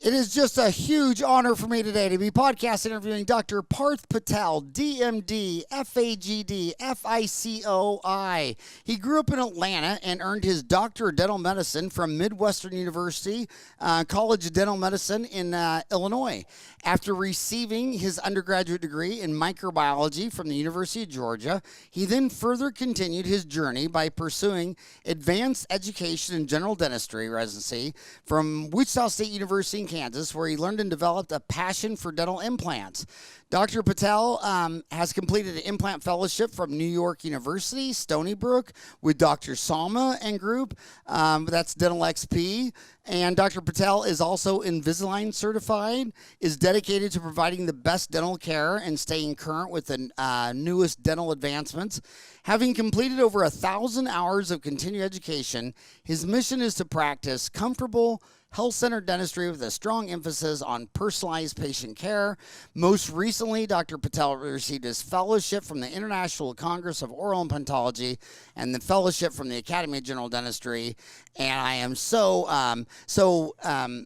It is just a huge honor for me today to be podcast interviewing Dr. Parth Patel, DMD, FAGD, FICOI. He grew up in Atlanta and earned his Doctor of Dental Medicine from Midwestern University, College of Dental Medicine in Illinois. After receiving his undergraduate degree in microbiology from the University of Georgia, he then further continued his journey by pursuing advanced education in general dentistry residency from Wichita State University in Kansas, where he learned and developed a passion for dental implants. Dr. Patel has completed an implant fellowship from New York University, Stony Brook, with Dr. Salma and group. That's Dental XP. And Dr. Patel is also Invisalign certified, is dedicated to providing the best dental care and staying current with the newest dental advancements. Having completed over 1,000 hours of continuing education, his mission is to practice comfortable, health-centered dentistry with a strong emphasis on personalized patient care. Most recently, Dr. Patel received his fellowship from the International Congress of Oral Implantology and the fellowship from the Academy of General Dentistry. And I am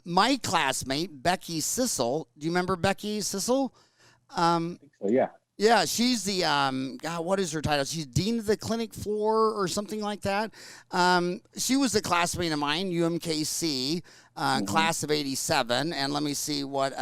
my classmate, Becky Sissel, do you remember Becky Sissel? Yeah. Yeah, she's the, God, what is her title? She's Dean of the Clinic Floor or something like that. She was a classmate of mine, UMKC, class of 87. And let me see what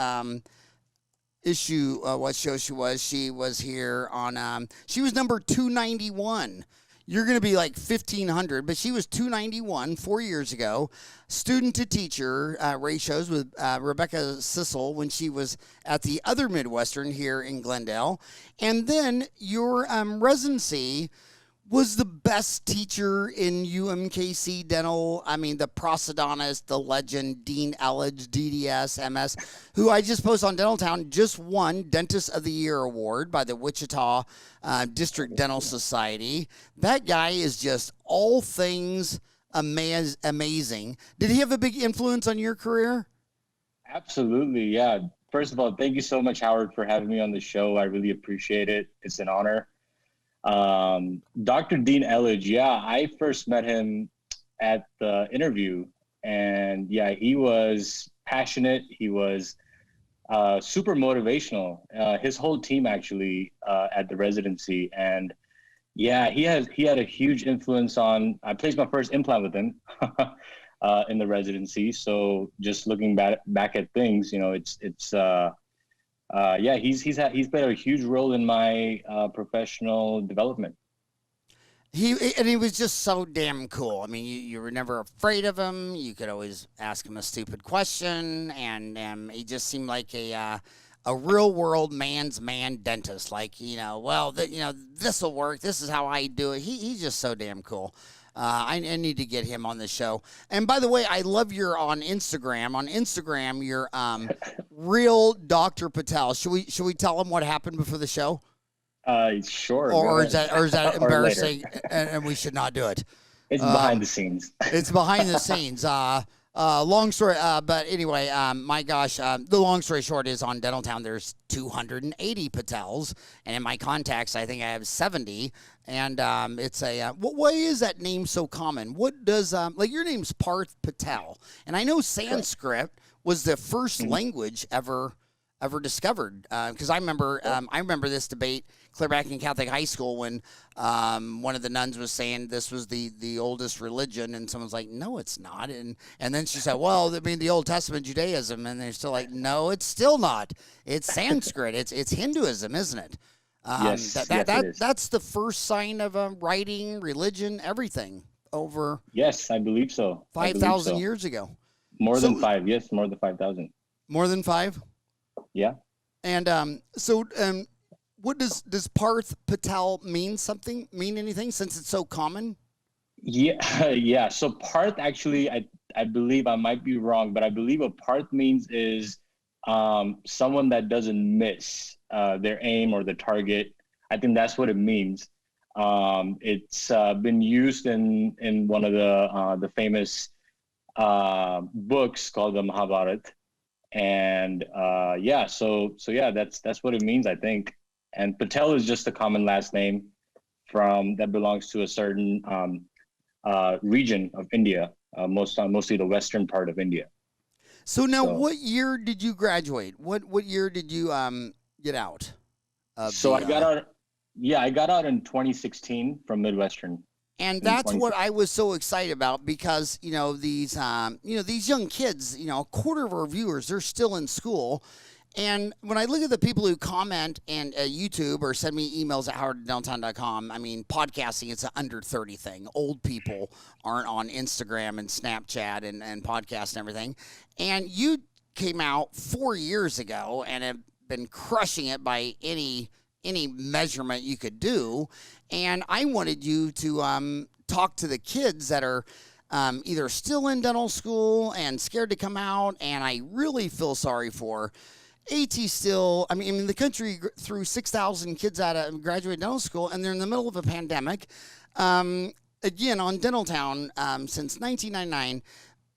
what show she was. She was here on, she was number 291. You're going to be like 1,500, but she was 291 4 years ago. Student to teacher ratios with Rebecca Sissel when she was at the other Midwestern here in Glendale. And then your residency was the best teacher in UMKC Dental. I mean, the prosthodontist, the legend, Dean Elledge, DDS, MS, who I just posted on Dental Town, just won Dentist of the Year award by the Wichita District Dental Society. That guy is just all things amazing. Did he have a big influence on your career? Absolutely, yeah. First of all, thank you so much, Howard, for having me on the show. I really appreciate it. It's an honor. Dr. Dean Elledge, yeah, I first met him at the interview, and yeah, he was passionate. He was super motivational. His whole team actually at the residency, and yeah, he had a huge influence on. I placed my first implant with him in the residency. So just looking back at things, you know, it's. Yeah, he's played a huge role in my professional development. He was just so damn cool. I mean, you were never afraid of him. You could always ask him a stupid question, and he just seemed like a real world man's man dentist. Like, you know, well, this will work. This is how I do it. He's just so damn cool. I need to get him on the show. And by the way, I love your on Instagram. On Instagram, you're real Dr. Patel. Should we tell him what happened before the show? Sure. Or is that embarrassing and we should not do it? It's behind the scenes. It's behind the scenes. Long story, but anyway, my gosh, the long story short is on Dental Town, there's 280 Patels, and in my contacts, I think I have 70, and it's a, why is that name so common? What does, like your name's Parth Patel, and I know Sanskrit was the first language ever discovered, because I remember this debate clear back in Catholic high school when one of the nuns was saying this was the oldest religion, and someone's like, no, it's not, and then she said, well, I mean, the Old Testament Judaism, and they're still like, no, it's still not. It's Sanskrit. It's Hinduism, isn't it? Yes, that's the first sign of writing, religion, everything over. Yes, I believe so. 5,000 years ago. More than 5. Yes, more than 5,000. More than 5. Yeah. And what does Parth Patel mean anything since it's so common? Yeah, yeah. So Parth actually, I believe, I might be wrong, but I believe what Parth means is someone that doesn't miss their aim or the target. I think that's what it means. It's been used in one of the famous books called the Mahabharata. And yeah, so yeah, that's what it means, I think. And Patel is just a common last name that belongs to a certain region of India, mostly the western part of India. So now, So, what year did you graduate? What year did you get out of so the? I got out. Yeah, I got out in 2016 from Midwestern. And In that's what 2016. I was so excited about because these these young kids, a quarter of our viewers, they're still in school. And when I look at the people who comment and YouTube or send me emails at howarddowntown.com, I mean, podcasting, it's an under 30 thing. Old people aren't on Instagram and Snapchat and podcast and everything. And you came out 4 years ago and have been crushing it by any measurement you could do. And I wanted you to talk to the kids that are either still in dental school and scared to come out, and I really feel sorry for. I mean, the country threw 6,000 kids out of graduate dental school, and they're in the middle of a pandemic. Again, on Dentaltown, since 1999,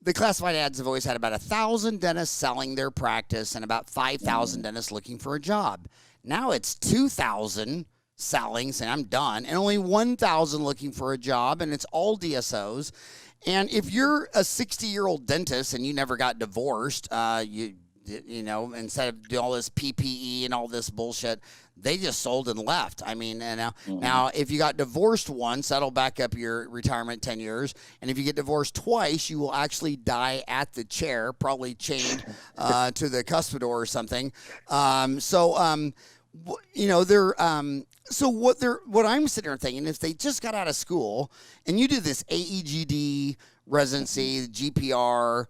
the classified ads have always had about 1,000 dentists selling their practice and about 5,000 dentists looking for a job. Now it's 2,000 selling, saying I'm done, and only 1,000 looking for a job, and it's all DSOs. And if you're a 60-year-old dentist and you never got divorced, instead of doing all this PPE and all this bullshit, they just sold and left. I mean, now if you got divorced once, that'll back up your retirement 10 years. And if you get divorced twice, you will actually die at the chair, probably chained to the cuspidor or something. So what I'm sitting there thinking, if they just got out of school and you do this AEGD residency, GPR,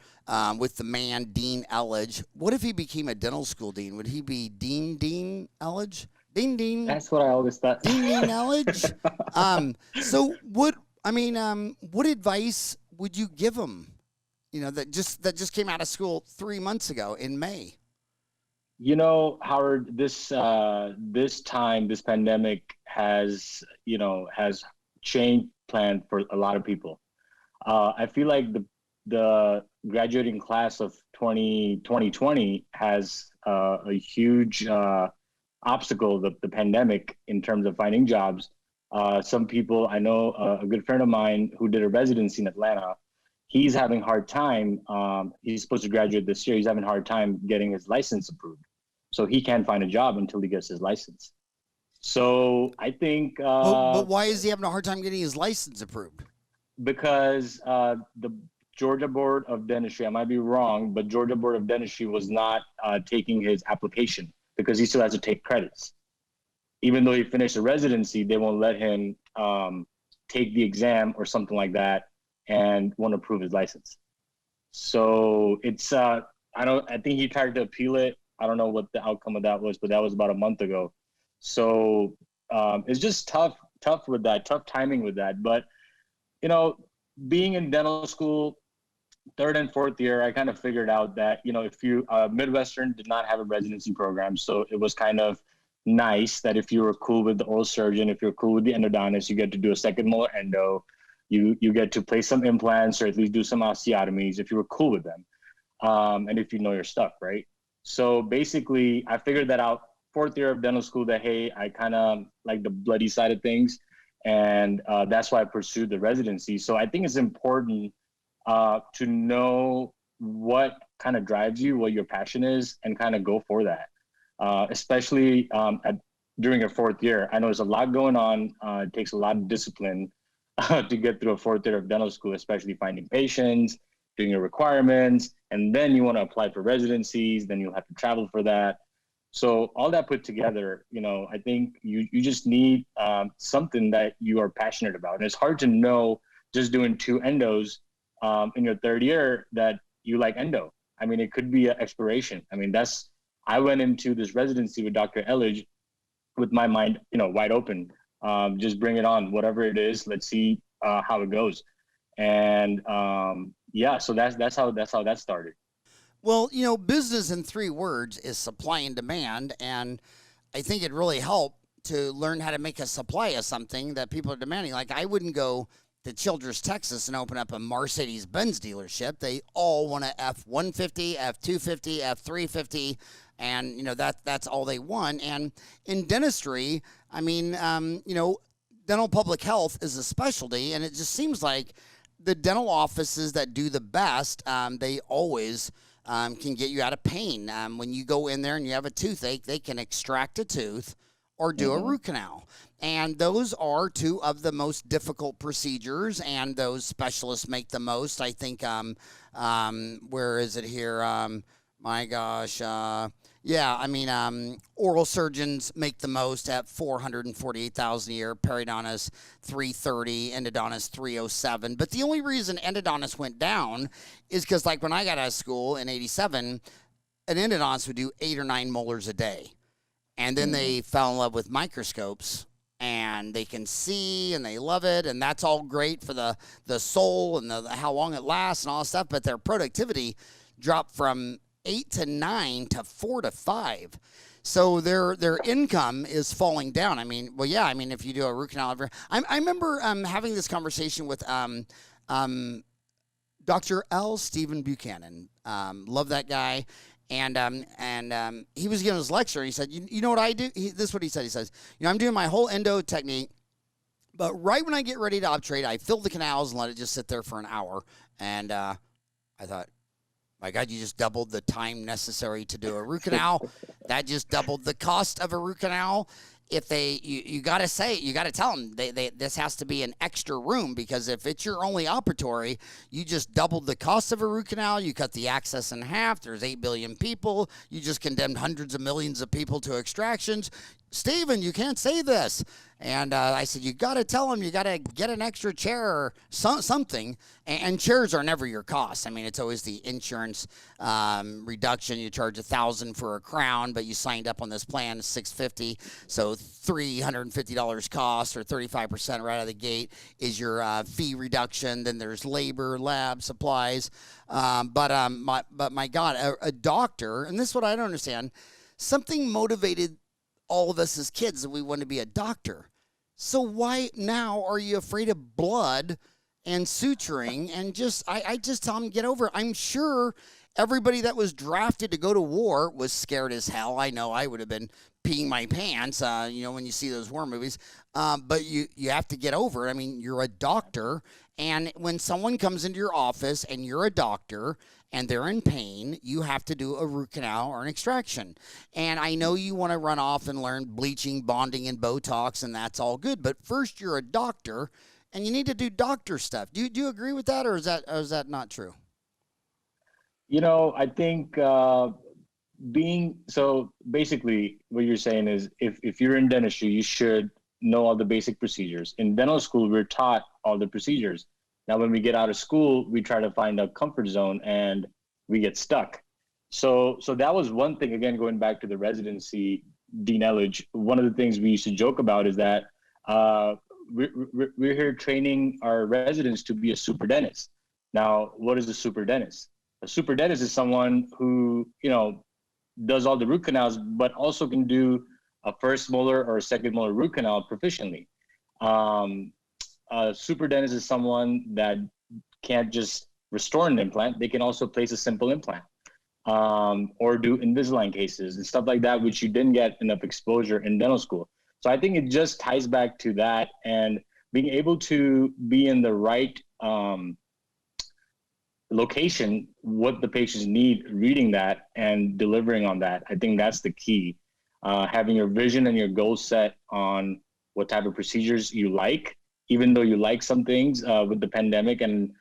with the man, Dean Elledge. What if he became a dental school dean? Would he be Dean Elledge? Dean. That's what I always thought. Dean Elledge. So what advice would you give him? That just came out of school 3 months ago in May. Howard, this pandemic has changed plan for a lot of people. I feel like the graduating class of 2020 has a huge obstacle, the pandemic, in terms of finding jobs. Some people, I know a good friend of mine who did a residency in Atlanta, he's having a hard time. He's supposed to graduate this year. He's having a hard time getting his license approved. So he can't find a job until he gets his license. So I think... but why is he having a hard time getting his license approved? Because the Georgia Board of Dentistry, I might be wrong, but Georgia Board of Dentistry was not taking his application because he still has to take credits. Even though he finished a residency, they won't let him take the exam or something like that and won't approve his license. So it's, I think he tried to appeal it. I don't know what the outcome of that was, but that was about a month ago. So it's just tough with that, tough timing with that. But, being in dental school, third and fourth year, I kind of figured out that, if you, Midwestern did not have a residency program. So it was kind of nice that if you were cool with the oral surgeon, if you're cool with the endodontist, you get to do a second molar endo, you get to place some implants or at least do some osteotomies if you were cool with them. And if you know your stuff, right? So basically, I figured that out fourth year of dental school that, hey, I kind of like the bloody side of things. And that's why I pursued the residency. So I think it's important to know what kind of drives you, what your passion is, and kind of go for that. Especially during your fourth year. I know there's a lot going on. It takes a lot of discipline to get through a fourth year of dental school, especially finding patients, doing your requirements, and then you want to apply for residencies, then you'll have to travel for that. So all that put together, I think you just need something that you are passionate about. And it's hard to know just doing 2 endos in your third year that you like endo. I mean, it could be an exploration. I mean, I went into this residency with Dr. Elledge with my mind, wide open. Just bring it on, whatever it is. Let's see how it goes. And so that's how that started. Well, business in 3 words is supply and demand, and I think it really helped to learn how to make a supply of something that people are demanding. Like, I wouldn't go to Childress, Texas, and open up a Mercedes-Benz dealership. They all want a F-150, F-250, F-350, and, that's all they want. And in dentistry, I mean, dental public health is a specialty, and it just seems like the dental offices that do the best, they always can get you out of pain. When you go in there and you have a toothache, they can extract a tooth or do a root canal. And those are two of the most difficult procedures, and those specialists make the most. I think, where is it here? My gosh. Yeah, I mean, oral surgeons make the most at $448,000 a year. Periodontists $330,000, endodontists $307,000. But the only reason endodontists went down is because, like, when I got out of school in '87, an endodontist would do 8 or 9 molars a day, and then they fell in love with microscopes. And they can see, and they love it, and that's all great for the soul and the how long it lasts and all that stuff. But their productivity dropped from 8 to 9 to 4 to 5. So their income is falling down. I mean, well, yeah. I mean, if you do a root canal, I remember having this conversation with Dr. L. Stephen Buchanan. Love that guy. And he was giving his lecture, and he said, you know what I do? This is what he said. He says, I'm doing my whole endo technique, but right when I get ready to obturate, I fill the canals and let it just sit there for an hour. And I thought, my God, you just doubled the time necessary to do a root canal. That just doubled the cost of a root canal. If you got to tell them this has to be an extra room, because if it's your only operatory, you just doubled the cost of a root canal. You cut the access in half. There's 8 billion people. You just condemned hundreds of millions of people to extractions. Stephen, you can't say this. And I said, you got to tell them you got to get an extra chair or something. And chairs are never your cost. I mean, it's always the insurance reduction. You charge $1,000 for a crown, but you signed up on this plan, $650. So $350 cost, or 35% right out of the gate is your fee reduction. Then there's labor, lab, supplies. But my God, a doctor, and this is what I don't understand, something motivated all of us as kids that we want to be a doctor. So why now are you afraid of blood and suturing? And I just tell them, get over it. I'm sure everybody that was drafted to go to war was scared as hell. I know I would have been peeing my pants, when you see those war movies. But you have to get over it. I mean, you're a doctor, and when someone comes into your office and you're a doctor and they're in pain, you have to do a root canal or an extraction. And I know you want to run off and learn bleaching, bonding, and Botox, and that's all good. But first, you're a doctor, and you need to do doctor stuff. Do you agree with that, or is that not true? I think so basically what you're saying is if you're in dentistry, you should know all the basic procedures. In dental school, we're taught all the procedures. Now, when we get out of school, we try to find a comfort zone and we get stuck. So that was one thing, again, going back to the residency, Dean Elledge, one of the things we used to joke about is that we're here training our residents to be a super dentist. Now, what is a super dentist? A super dentist is someone who, does all the root canals, but also can do a first molar or a second molar root canal proficiently. A super dentist is someone that can't just restore an implant. They can also place a simple implant, or do Invisalign cases and stuff like that, which you didn't get enough exposure in dental school. So I think it just ties back to that, and being able to be in the right location, what the patients need, reading that and delivering on that. I think that's the key. Having your vision and your goals set on what type of procedures you like, even though you like some things with the pandemic. And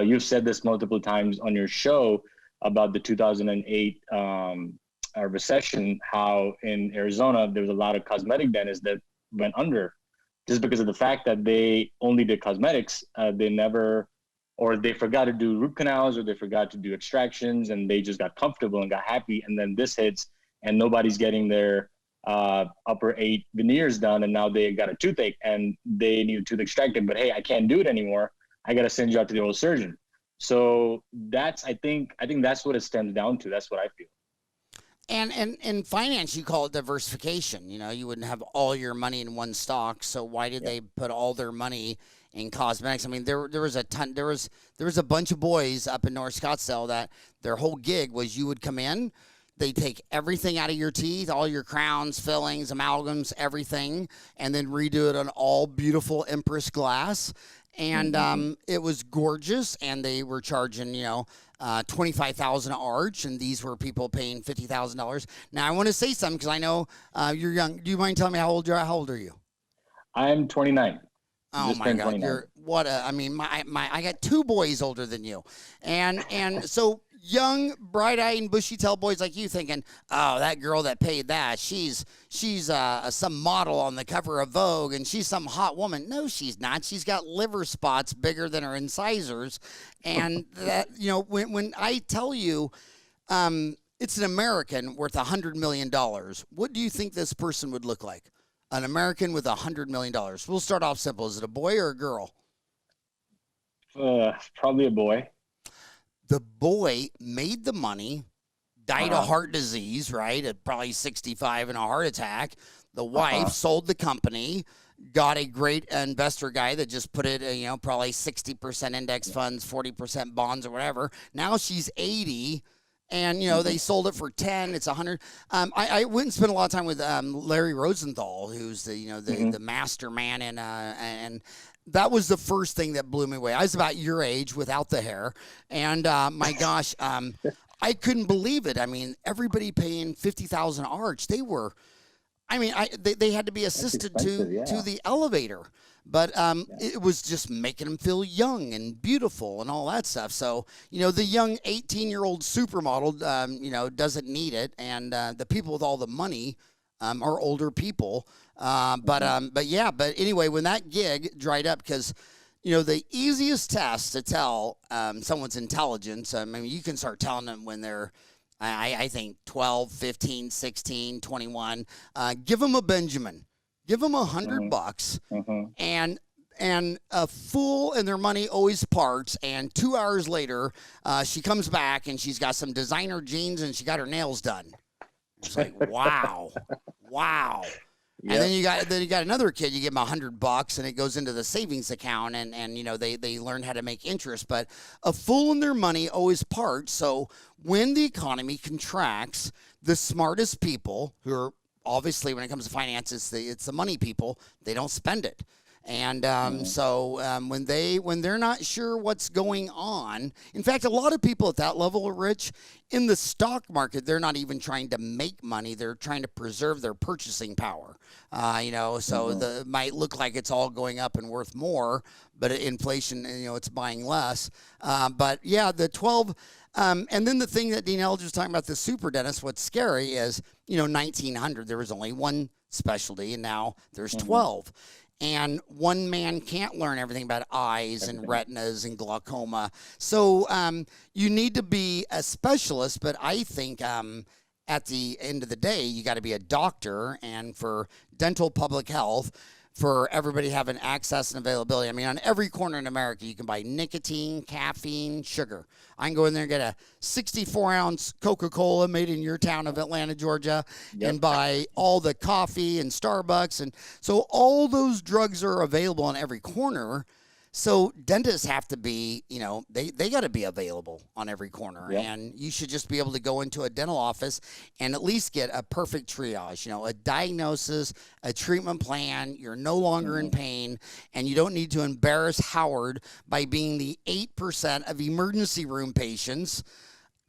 you've said this multiple times on your show about the 2008 recession, how in Arizona, there was a lot of cosmetic dentists that went under just because of the fact that they only did cosmetics. They forgot to do root canals, or they forgot to do extractions, and they just got comfortable and got happy. And then this hits and nobody's getting their upper 8 veneers done, and now they got a toothache and they need a tooth extracted, but hey, I can't do it anymore. I got to send you out to the oral surgeon. So I think that's what it stems down to. That's what I feel. And in finance, you call it diversification. You wouldn't have all your money in one stock. So why did they put all their money in cosmetics? I mean, there was a bunch of boys up in North Scottsdale that their whole gig was you would come in, they take everything out of your teeth, all your crowns, fillings, amalgams, everything, and then redo it on all beautiful Empress glass. and it was gorgeous, and they were charging, $25,000 an arch, and these were people paying $50,000. Now I want to say something because I know you're young. Do you mind telling me how old you are? How old are you? I'm 29. Oh Just my turned God! 29. I got two boys older than you, and so young, bright-eyed, and bushy-tailed boys like you thinking, oh, that girl that paid that, she's some model on the cover of Vogue, and she's some hot woman. No, she's not. She's got liver spots bigger than her incisors, and that when I tell you, it's an American worth $100 million. What do you think this person would look like? An American with $100 million. We'll start off simple. Is it a boy or a girl? Probably a boy. The boy made the money, died of heart disease, right? At probably 65 and a heart attack. The wife sold the company, got a great investor guy that just put it, probably 60% index funds, 40% bonds or whatever. Now she's 80. And, they sold it for 10. It's 100. I went and spent a lot of time with Larry Rosenthal, who's the master man. And that was the first thing that blew me away. I was about your age without the hair. And my gosh, I couldn't believe it. I mean, everybody paying $50,000 arch. They were, they had to be assisted to the elevator. But it was just making them feel young and beautiful and all that stuff. So, the young 18-year-old supermodel, doesn't need it. And the people with all the money are older people. But anyway, when that gig dried up, because, the easiest test to tell someone's intelligence, you can start telling them when they're, I think, 12, 15, 16, 21. Give them a Benjamin. Give them $100 and a fool and their money always parts. And 2 hours later, she comes back and she's got some designer jeans and she got her nails done. It's like, wow. Yep. And then you got another kid. You give them $100 and it goes into the savings account and they learn how to make interest. But a fool and their money always parts. So when the economy contracts, the smartest people who are obviously, when it comes to finance, it's the money people. They don't spend it, and when they're not sure what's going on. In fact, a lot of people at that level are rich. In the stock market, they're not even trying to make money. They're trying to preserve their purchasing power. So might look like it's all going up and worth more, but inflation, it's buying less. The 12. And then the thing that Dean Elge was talking about, the super dentist, what's scary is, 1900, there was only one specialty, and now there's 12. And one man can't learn everything about eyes and retinas and glaucoma. So you need to be a specialist, but I think at the end of the day, you got to be a doctor, and for dental public health, for everybody having access and availability. On every corner in America, you can buy nicotine, caffeine, sugar. I can go in there and get a 64-ounce Coca-Cola made in your town of Atlanta, Georgia, and buy all the coffee and Starbucks. And so all those drugs are available on every corner. So dentists have to be, they got to be available on every corner. Yeah. And you should just be able to go into a dental office and at least get a perfect triage, a diagnosis, a treatment plan. You're no longer in pain, and you don't need to embarrass Howard by being the 8% of emergency room patients,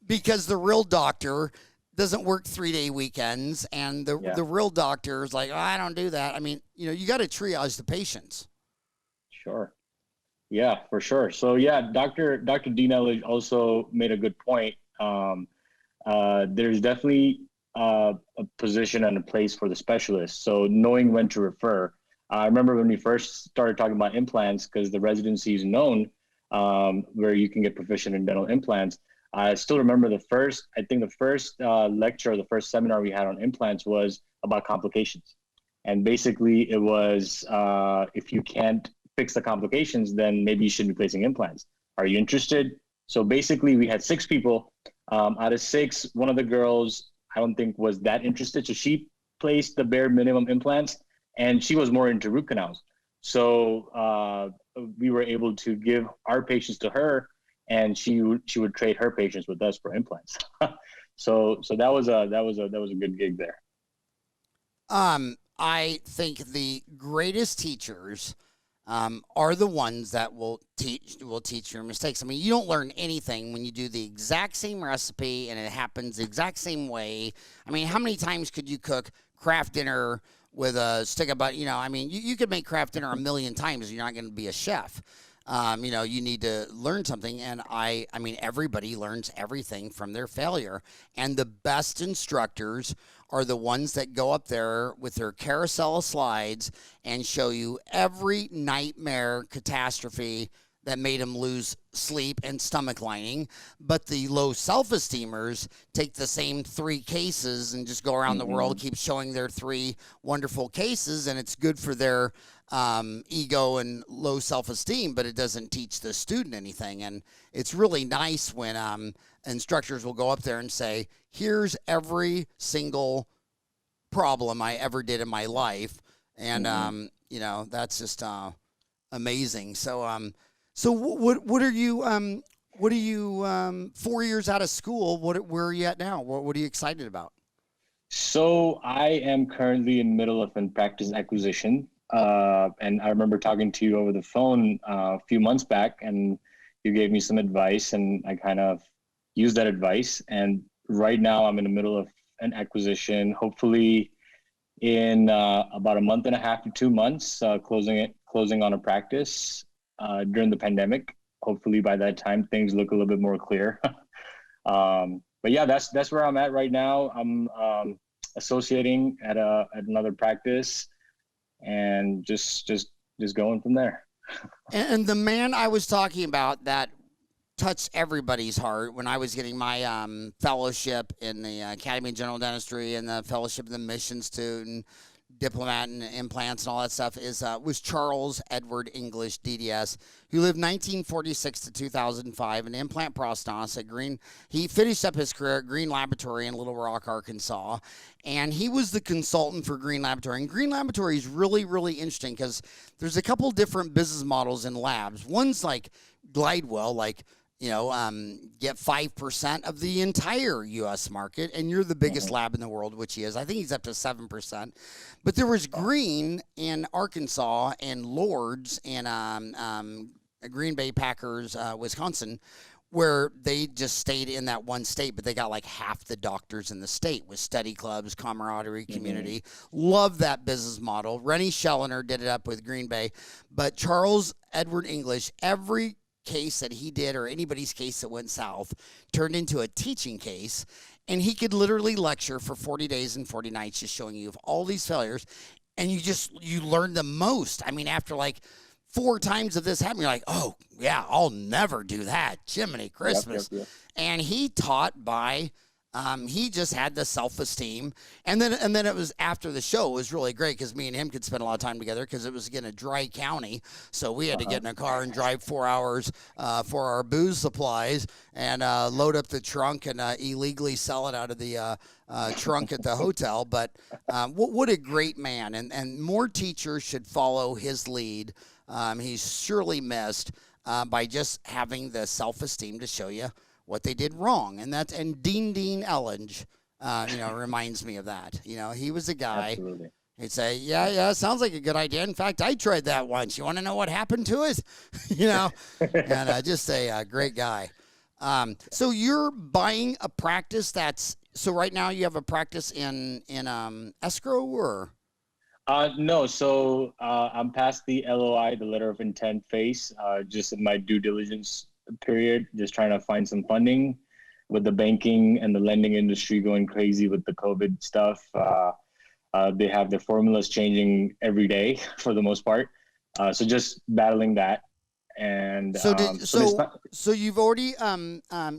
because the real doctor doesn't work 3-day weekends, and the real doctor is like, oh, I don't do that. You got to triage the patients. Sure. Yeah, for sure. So Dr. Dean Elledge also made a good point. There's definitely a position and a place for the specialist. So knowing when to refer. I remember when we first started talking about implants, because the residency is known where you can get proficient in dental implants. I still remember the first lecture, or the first seminar we had on implants was about complications. And basically it was, if you can't fix the complications, then maybe you shouldn't be placing implants. Are you interested? So basically we had 6 people. Out of 6, one of the girls, I don't think was that interested. So she placed the bare minimum implants, and she was more into root canals. So we were able to give our patients to her, and she would trade her patients with us for implants. so that was a good gig there. I think the greatest teachers are the ones that will teach your mistakes. I mean, you don't learn anything when you do the exact same recipe and it happens the exact same way. I mean, how many times could you cook Kraft dinner with a stick of butter? I mean, you could make Kraft dinner a million times. You're not going to be a chef. You need to learn something. And I mean, everybody learns everything from their failure. And the best instructors are the ones that go up there with their carousel of slides and show you every nightmare catastrophe that made them lose sleep and stomach lining. But the low self-esteemers take the same 3 cases and just go around the world, keep showing their 3 wonderful cases, and it's good for their ego and low self-esteem, but it doesn't teach the student anything. And it's really nice when instructors will go up there and say, here's every single problem I ever did in my life. And, that's just amazing. So what are you 4 years out of school? Where are you at now? What are you excited about? So I am currently in the middle of in practice acquisition. And I remember talking to you over the phone a few months back, and you gave me some advice, and I kind of used that advice. And right now I'm in the middle of an acquisition, hopefully in about a month and a half to 2 months, closing on a practice during the pandemic. Hopefully by that time things look a little bit more clear. But yeah, that's where I'm at right now. I'm associating at another practice, and just going from there. And the man I was talking about that touched everybody's heart when I was getting my fellowship in the Academy of General Dentistry and the fellowship in the mission student, diplomat and implants and all that stuff was Charles Edward English, DDS, who lived 1946 to 2005, an implant prosthetist at Green. He finished up his career at Green Laboratory in Little Rock, Arkansas, and he was the consultant for Green Laboratory. And Green Laboratory is really, really interesting because there's a couple different business models in labs. One's like Glidewell, like, get 5% of the entire U.S. market, and you're the biggest lab in the world, which he is. I think he's up to 7%. But there was Green in Arkansas and Lords in Green Bay Packers, Wisconsin, where they just stayed in that one state, but they got like half the doctors in the state with study clubs, camaraderie, community. Love that business model. Rennie Schellner did it up with Green Bay. But Charles Edward English, every case that he did or anybody's case that went south turned into a teaching case, and he could literally lecture for 40 days and 40 nights just showing you of all these failures, and you learn the most. I mean, after like 4 times of this happening, you're like, oh yeah, I'll never do that. Jiminy Christmas. Yep. And he taught by he just had the self-esteem, and then it was after the show. It was really great because me and him could spend a lot of time together because it was again a dry county, so we had to get in a car and drive 4 hours for our booze supplies and load up the trunk and illegally sell it out of the trunk at the hotel. But what a great man, and more teachers should follow his lead. He's surely missed by just having the self-esteem to show you what they did wrong. And Dean Ellinge, reminds me of that. He was a guy. Absolutely. He'd say, yeah, sounds like a good idea. In fact, I tried that once. You want to know what happened to it? And just a great guy. So you're buying a practice so right now you have a practice in escrow or? No, so I'm past the LOI, the letter of intent phase, just in my due diligence period, just trying to find some funding with the banking and the lending industry going crazy with the COVID stuff. They have their formulas changing every day for the most part. So just battling that. And so you've already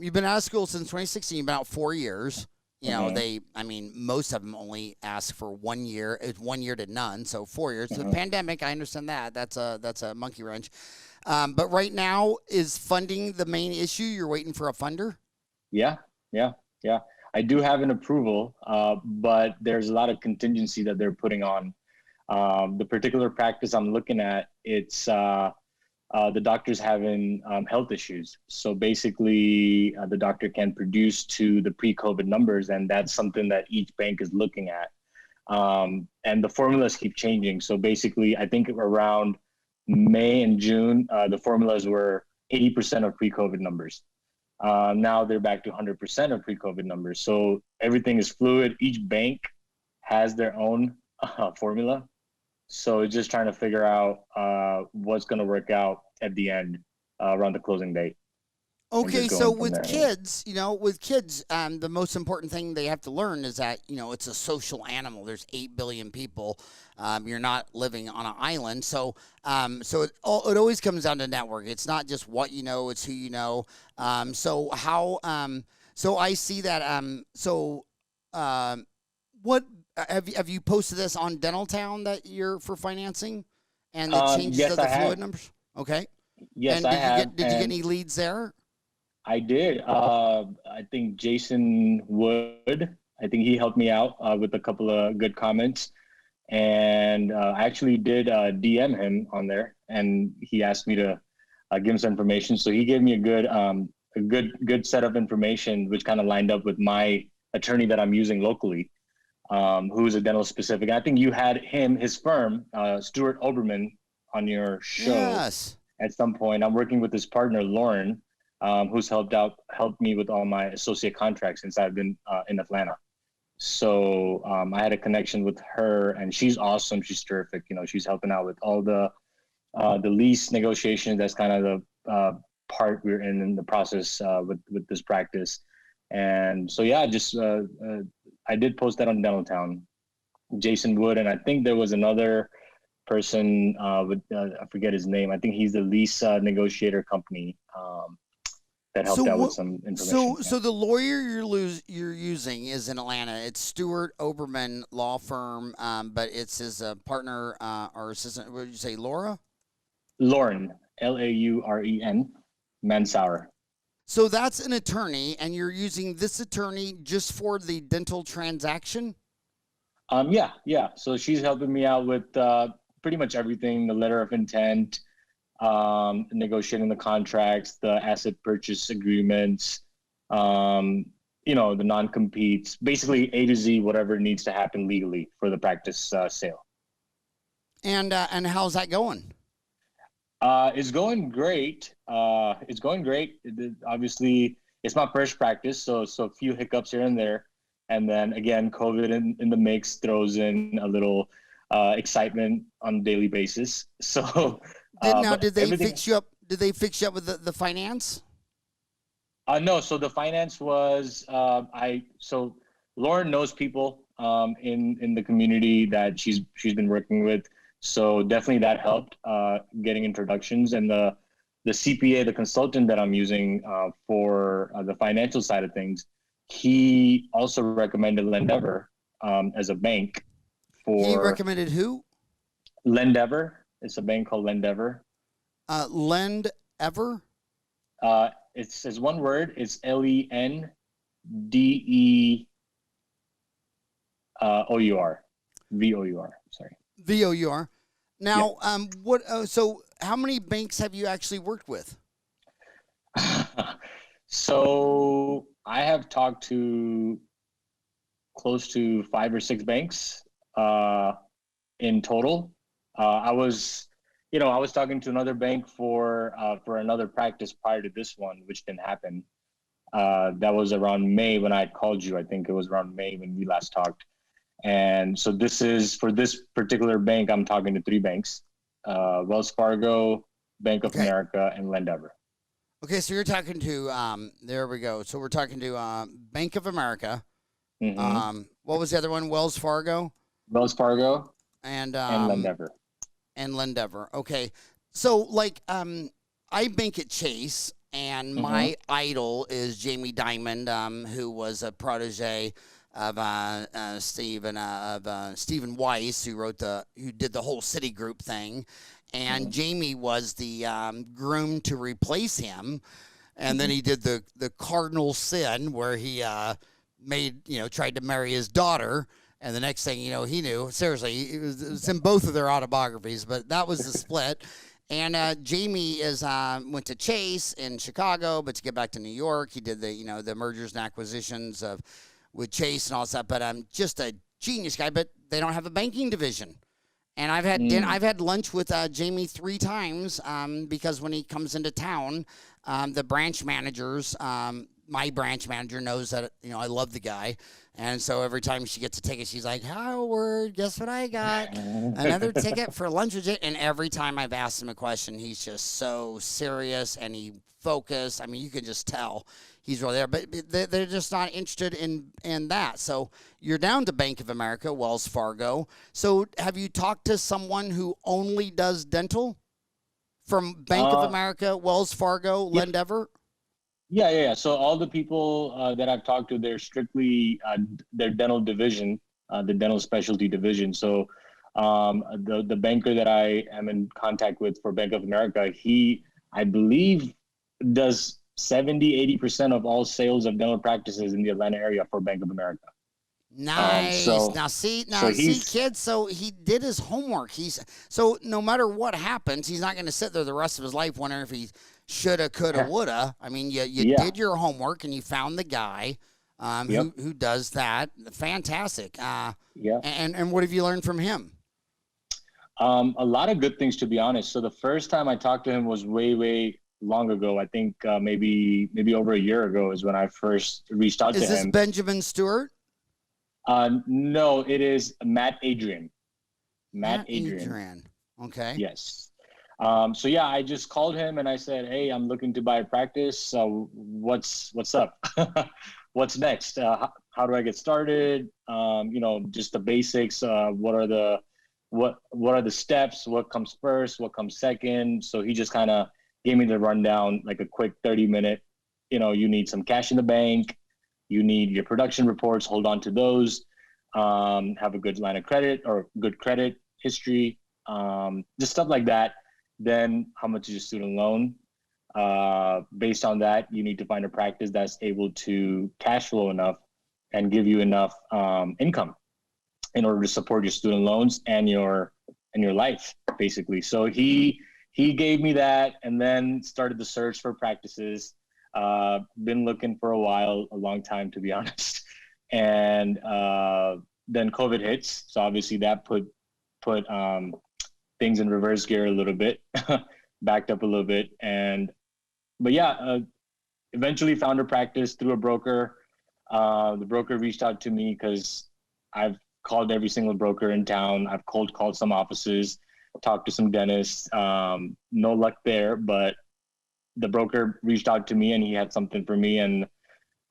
you've been out of school since 2016. You've been out 4 years. Most of them only ask for 1 year. It's 1 year to none, so 4 years. So the pandemic, I understand that. That's a monkey wrench. But right now, is funding the main issue? You're waiting for a funder? Yeah. I do have an approval, but there's a lot of contingency that they're putting on. The particular practice I'm looking at, it's the doctor's having health issues. So basically, the doctor can produce to the pre-COVID numbers, and that's something that each bank is looking at. And the formulas keep changing. So basically, I think around May and June, the formulas were 80% of pre-COVID numbers. Now they're back to 100% of pre-COVID numbers. So everything is fluid. Each bank has their own formula. So it's just trying to figure out what's going to work out at the end around the closing date. Okay, so with kids, the most important thing they have to learn is that, it's a social animal. There's 8 billion people. You're not living on an island. So it always comes down to network. It's not just what you know, it's who you know. So I see that. What have you posted this on Dental Town that you're for financing and the changes of the fluid numbers? Okay. Yes, and I have. Did you get any leads there? I did. I think Jason Wood, I think he helped me out with a couple of good comments. And I actually did DM him on there, and he asked me to give him some information. So he gave me a good set of information, which kind of lined up with my attorney that I'm using locally, who's a dental specific. I think you had his firm, Stuart Oberman, on your show. Yes. At some point. I'm working with his partner, Lauren, who's helped me with all my associate contracts since I've been in Atlanta. So I had a connection with her, and she's awesome. She's terrific. She's helping out with all the lease negotiations. That's kind of the part we're in the process with this practice. And so, yeah, I did post that on Dental Town, Jason Wood, and I think there was another person with I forget his name. I think he's the lease negotiator company that helped out with some information. So the lawyer you're using is in Atlanta. It's Stuart Oberman Law Firm, but it's his partner or assistant. What did you say, Laura? Lauren, Lauren, Mansauer. So that's an attorney, and you're using this attorney just for the dental transaction? Yeah. So she's helping me out with pretty much everything: the letter of intent, negotiating the contracts, the asset purchase agreements, the non-competes, basically A to Z, whatever needs to happen legally for the practice sale. And how's that going? It's going great. Obviously, it's my first practice, so a few hiccups here and there. And then again, COVID in the mix throws in a little excitement on a daily basis. So did they fix you up? Did they fix you up with the finance? No. So the finance was so Lauren knows people in the community that she's been working with. So definitely that helped getting introductions, and the CPA, the consultant that I'm using for the financial side of things, he also recommended Lendeavor as a bank. He recommended who? Lendeavor. It's a bank called Lendeavor. Lendeavor? It's one word. It's Lendeour. VOUR. Sorry. VOUR. Now, yeah. So how many banks have you actually worked with? So I have talked to close to 5 or 6 banks in total. I was talking to another bank for another practice prior to this one, which didn't happen. That was around May when I called you. I think it was around May when we last talked. And so this is for this particular bank. I'm talking to 3 banks: Wells Fargo, Bank of America, and Lendeavor. Okay, so you're talking to there we go. So we're talking to Bank of America. Mm-hmm. What was the other one? Wells Fargo. And Lendeavor. And Lendeavor. Okay, so I bank at Chase, and my idol is Jamie Dimon, who was a protege of Stephen Weiss, who did the whole Citigroup thing, and Jamie was the groom to replace him, and then he did the cardinal sin where he tried to marry his daughter, and the next thing he knew, seriously, it was in both of their autobiographies, but that was the split. And Jamie went to Chase in Chicago, but to get back to New York, he did the mergers and acquisitions with Chase and all that stuff. But just a genius guy. But they don't have a banking division, And I've had lunch with Jamie 3 times because when he comes into town, the branch managers, my branch manager knows that I love the guy, and so every time she gets a ticket, she's like, "Howard, guess what I got? Another ticket for lunch with you." And every time I've asked him a question, he's just so serious and he focused. I mean, you can just tell he's really there, but they're just not interested in that. So you're down to Bank of America, Wells Fargo. So have you talked to someone who only does dental from Bank of America, Wells Fargo, Lendeavor? Yeah. So all the people that I've talked to, they're strictly their dental division, the dental specialty division. So the banker that I am in contact with for Bank of America, I believe, does 70-80% of all sales of dental practices in the Atlanta area for Bank of America. Nice. Now see, kids. So he did his homework. So no matter what happens, he's not going to sit there the rest of his life wondering if he shoulda, coulda, woulda. I mean, you did your homework and you found the guy who does that. Fantastic. And what have you learned from him? A lot of good things, to be honest. So the first time I talked to him was way long ago. I think maybe over a year ago is when I first reached out to him. Is this Benjamin Stewart? No, it is Matt Adrian. Matt Adrian. Okay. Yes. So yeah, I just called him and I said, "Hey, I'm looking to buy a practice. So what's up? What's next? How do I get started? Just the basics. What are the steps? What comes first? What comes second?" So he just kind of gave me the rundown, like a quick 30-minute. You need some cash in the bank. You need your production reports. Hold on to those. Have a good line of credit or good credit history. Just stuff like that. Then how much is your student loan? Based on that, you need to find a practice that's able to cash flow enough and give you enough income in order to support your student loans and your life, basically. So he gave me that and then started the search for practices. Been looking for a while, a long time, to be honest. And then COVID hits. So obviously that put things in reverse gear a little bit, backed up a little bit. But eventually found a practice through a broker. The broker reached out to me because I've called every single broker in town. I've cold called some offices, talked to some dentists. No luck there, but the broker reached out to me and he had something for me. And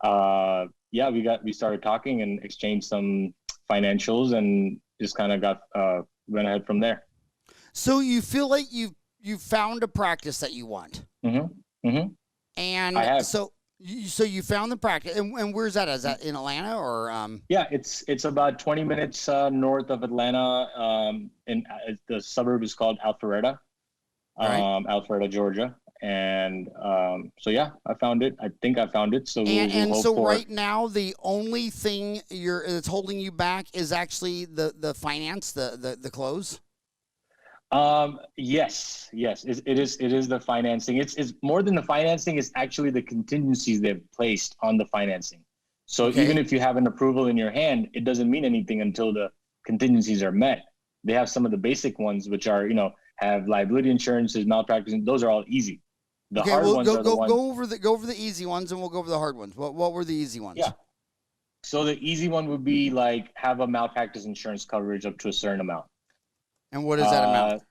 we started talking and exchanged some financials and just kind of went ahead from there. So you feel like you found a practice that you want. Mm-hmm. Mm-hmm. And I have. So you found the practice, and where's that? Is that in Atlanta or? Yeah, it's about 20 minutes north of Atlanta. The suburb is called Alpharetta, Alpharetta, Georgia. And I found it. I think I found it. So right now, the only thing that's holding you back is actually the finance, the close. Yes, it is the financing. It's more than the financing. It's actually the contingencies they've placed on the financing. So even if you have an approval in your hand, it doesn't mean anything until the contingencies are met. They have some of the basic ones, which are, have liability insurances, malpractice. Those are all easy. The hard ones are the ones. Go over the easy ones, and we'll go over the hard ones. What were the easy ones? Yeah. So the easy one would be like have a malpractice insurance coverage up to a certain amount. And what is that amount?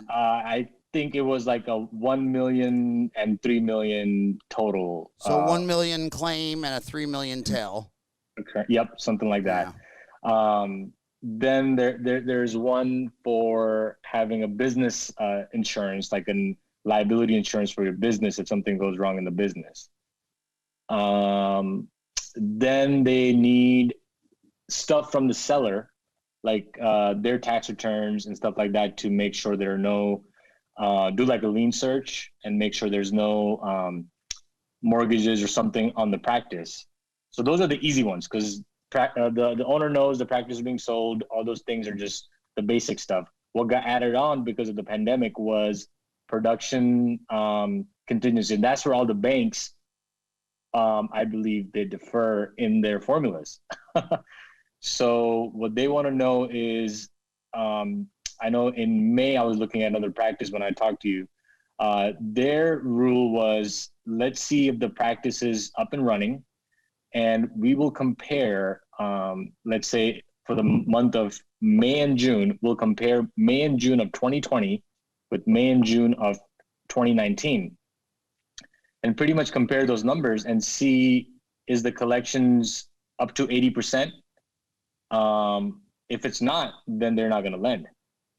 I think it was like a 1 million and 3 million total. So 1 million claim and a 3 million tail. Okay. Yep, something like that. Yeah. Then there's one for having a business insurance, like a liability insurance for your business if something goes wrong in the business. Then they need stuff from the seller, like their tax returns and stuff like that, to make sure there are no, do like a lien search and make sure there's no mortgages or something on the practice. So those are the easy ones because the owner knows the practice is being sold. All those things are just the basic stuff. What got added on because of the pandemic was production contingency. And that's where all the banks, I believe, they defer in their formulas. So what they want to know is I know in May I was looking at another practice when I talked to you. Their rule was, let's see if the practice is up and running, and we will compare, let's say for the month of May and June, we'll compare May and June of 2020 with May and June of 2019, and pretty much compare those numbers and see, is the collections up to 80%? If it's not, then they're not going to lend.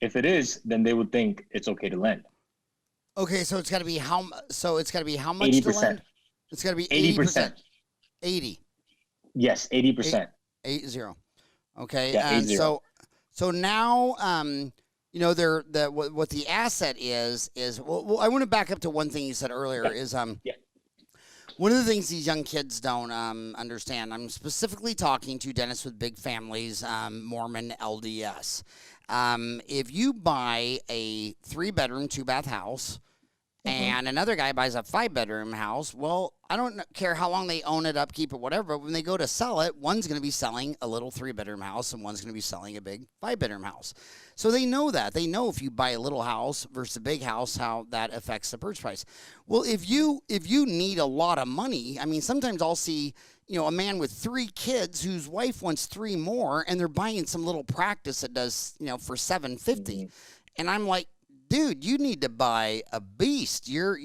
If it is, then they would think it's okay to lend. Okay, so it's got to be how? So it's got to be how much 80%. to lend? It's got to be 80%. 80. Yes, 80%. 80. Okay, Yeah, and 80. so now, you know, what the asset is well, I want to back up to one thing you said earlier is one of the things these young kids don't understand. I'm specifically talking to dentists with big families, Mormon LDS. If you buy a 3-bedroom, 2-bath house, and another guy buys a 5-bedroom house, well, I don't care how long they own it, upkeep it, whatever, but when they go to sell it, one's going to be selling a little 3-bedroom house and one's going to be selling a big 5-bedroom house. So they know that. They know if you buy a little house versus a big house, how that affects the purchase price. Well, if you need a lot of money, I mean, sometimes I'll see, you know, a man with 3 kids whose wife wants 3 more, and they're buying some little practice that does, you know, for $750. And I'm like, dude, you need to buy a beast. Your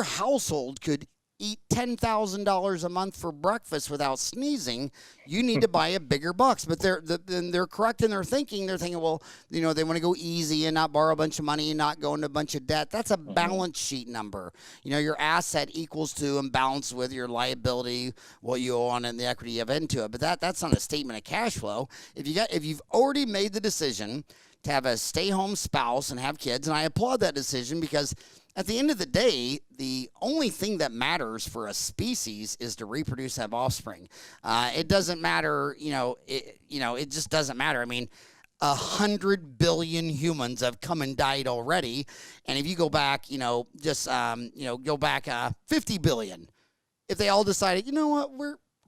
household could eat $10,000 a month for breakfast without sneezing. You need to buy a bigger box. But they're correct in their thinking. They're thinking, well, you know, they want to go easy and not borrow a bunch of money and not go into a bunch of debt. That's a balance sheet number. You know, your asset equals to and balanced with your liability, what you owe on it, and the equity you have into it. But that's not a statement of cash flow. If you've already made the decision to have a stay-home spouse and have kids, and I applaud that decision, because at the end of the day, the only thing that matters for a species is to reproduce, have offspring. It doesn't matter, it just doesn't matter. I mean, 100 billion humans have come and died already, and if you go back, go back 50 billion, if they all decided, you know what,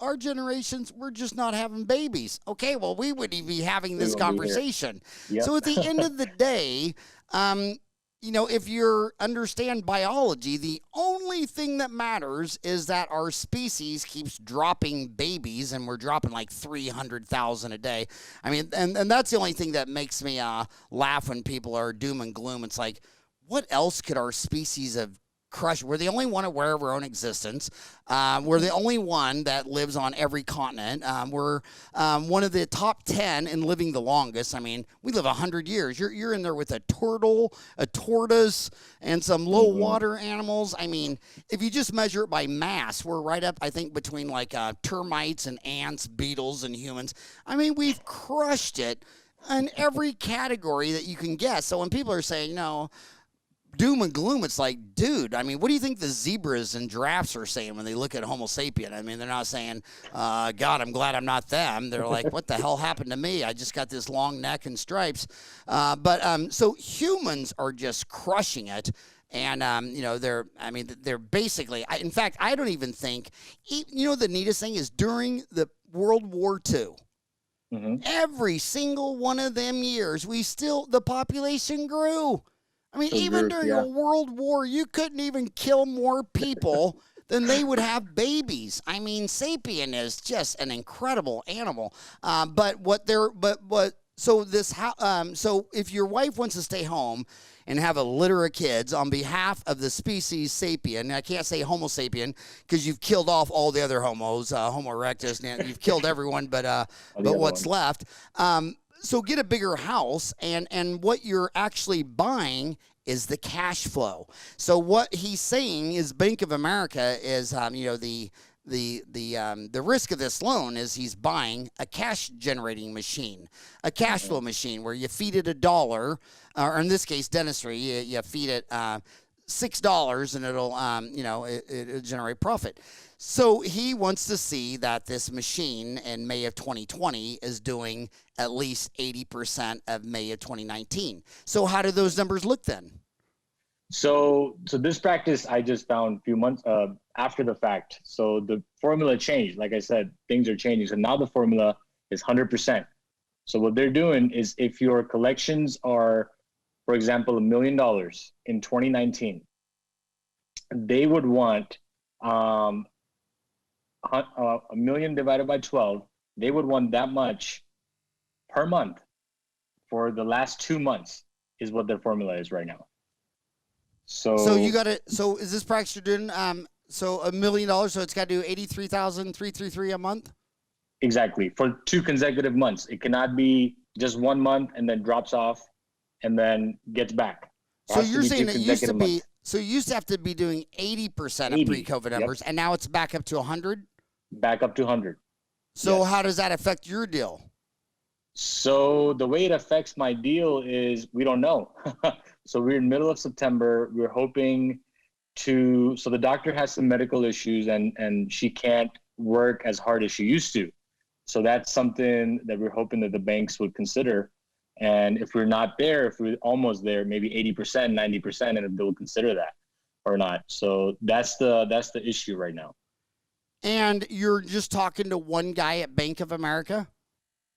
our generations, we're just not having babies. Okay, well, we wouldn't be having this conversation. Yep. So at the end of the day, if you understand biology, the only thing that matters is that our species keeps dropping babies, and we're dropping like 300,000 a day. I mean, and that's the only thing that makes me laugh when people are doom and gloom. It's like, what else could our species have crushed? We're the only one aware of our own existence. We're the only one that lives on every continent. We're one of the top 10 in living the longest. I mean, we live 100 years. You're in there with a turtle, a tortoise, and some low water animals. I mean, if you just measure it by mass, we're right up, I think, between like termites and ants, beetles, and humans. I mean, we've crushed it in every category that you can guess. So when people are saying, doom and gloom, it's like, dude, I mean, what do you think the zebras and giraffes are saying when they look at Homo sapien? I mean, they're not saying, God, I'm glad I'm not them. They're like, what the hell happened to me? I just got this long neck and stripes. So humans are just crushing it. And, they're basically, in fact, I don't even think, the neatest thing is during the World War II, every single one of them years, the population grew. I mean, even during a world war, you couldn't even kill more people than they would have babies. I mean, sapien is just an incredible animal. So if your wife wants to stay home and have a litter of kids on behalf of the species sapien, I can't say Homo sapien because you've killed off all the other homos, Homo erectus, and you've killed everyone but what's left. So get a bigger house, and what you're actually buying is the cash flow. So what he's saying is Bank of America is, the risk of this loan is he's buying a cash generating machine, a cash flow machine where you feed it $1, or in this case, dentistry, you feed it $6 and it'll generate profit. So he wants to see that this machine in May of 2020 is doing at least 80% of May of 2019. So how do those numbers look then? So this practice I just found a few months after the fact. So the formula changed. Like I said, things are changing. So now the formula is 100%. So what they're doing is if your collections are, for example, $1 million in 2019, they would want $1 million divided by 12. They would want that much per month for the last 2 months is what their formula is right now. So you got to. So is this practice you're doing? So $1 million. So it's got to do 83,333 a month. Exactly, for 2 consecutive months. It cannot be just 1 month and then drops off and then gets back. So you're saying it used to be. So you used to have to be doing 80% of pre-COVID numbers, and now it's back up to 100. Back up to 100. So yes. How does that affect your deal? So the way it affects my deal is we don't know. So we're in the middle of September. We're hoping to. So the doctor has some medical issues, and she can't work as hard as she used to. So that's something that we're hoping that the banks would consider. And if we're not there, if we're almost there, maybe 80%, 90%, and if they'll consider that or not. So that's the issue right now. And you're just talking to one guy at Bank of America?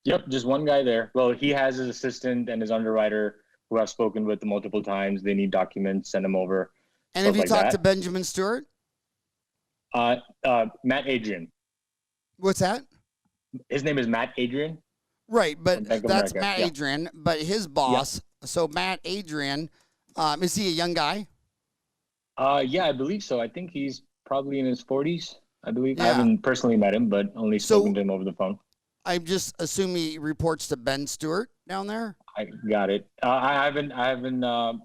Yep, just one guy there. Well, he has his assistant and his underwriter who I've spoken with multiple times. They need documents, send them over. And have you talked to Benjamin Stewart? Matt Adrian. What's that? His name is Matt Adrian. Right, but that's Matt Adrian, but his boss. Yeah. So Matt Adrian, is he a young guy? Yeah, I believe so. I think he's probably in his 40s, I believe. Yeah. I haven't personally met him, but only spoken to him over the phone. I just assume he reports to Ben Stewart down there. I got it. I haven't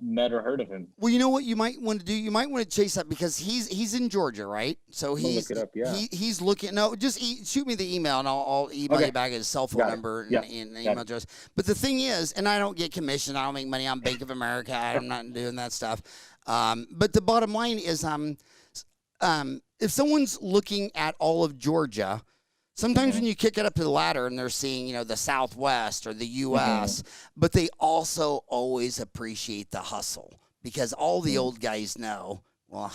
met or heard of him. Well, you know what you might want to do? You might want to chase that because he's in Georgia, right? So he's look it up, yeah. He's looking. No, just shoot me the email and I'll email you back his cell phone number and email address. But the thing is, and I don't get commission. I don't make money on Bank of America. I'm not doing that stuff. But the bottom line is, if someone's looking at all of Georgia. Sometimes when you kick it up to the ladder and they're seeing, the Southwest or the U.S., but they also always appreciate the hustle because all the old guys know, well,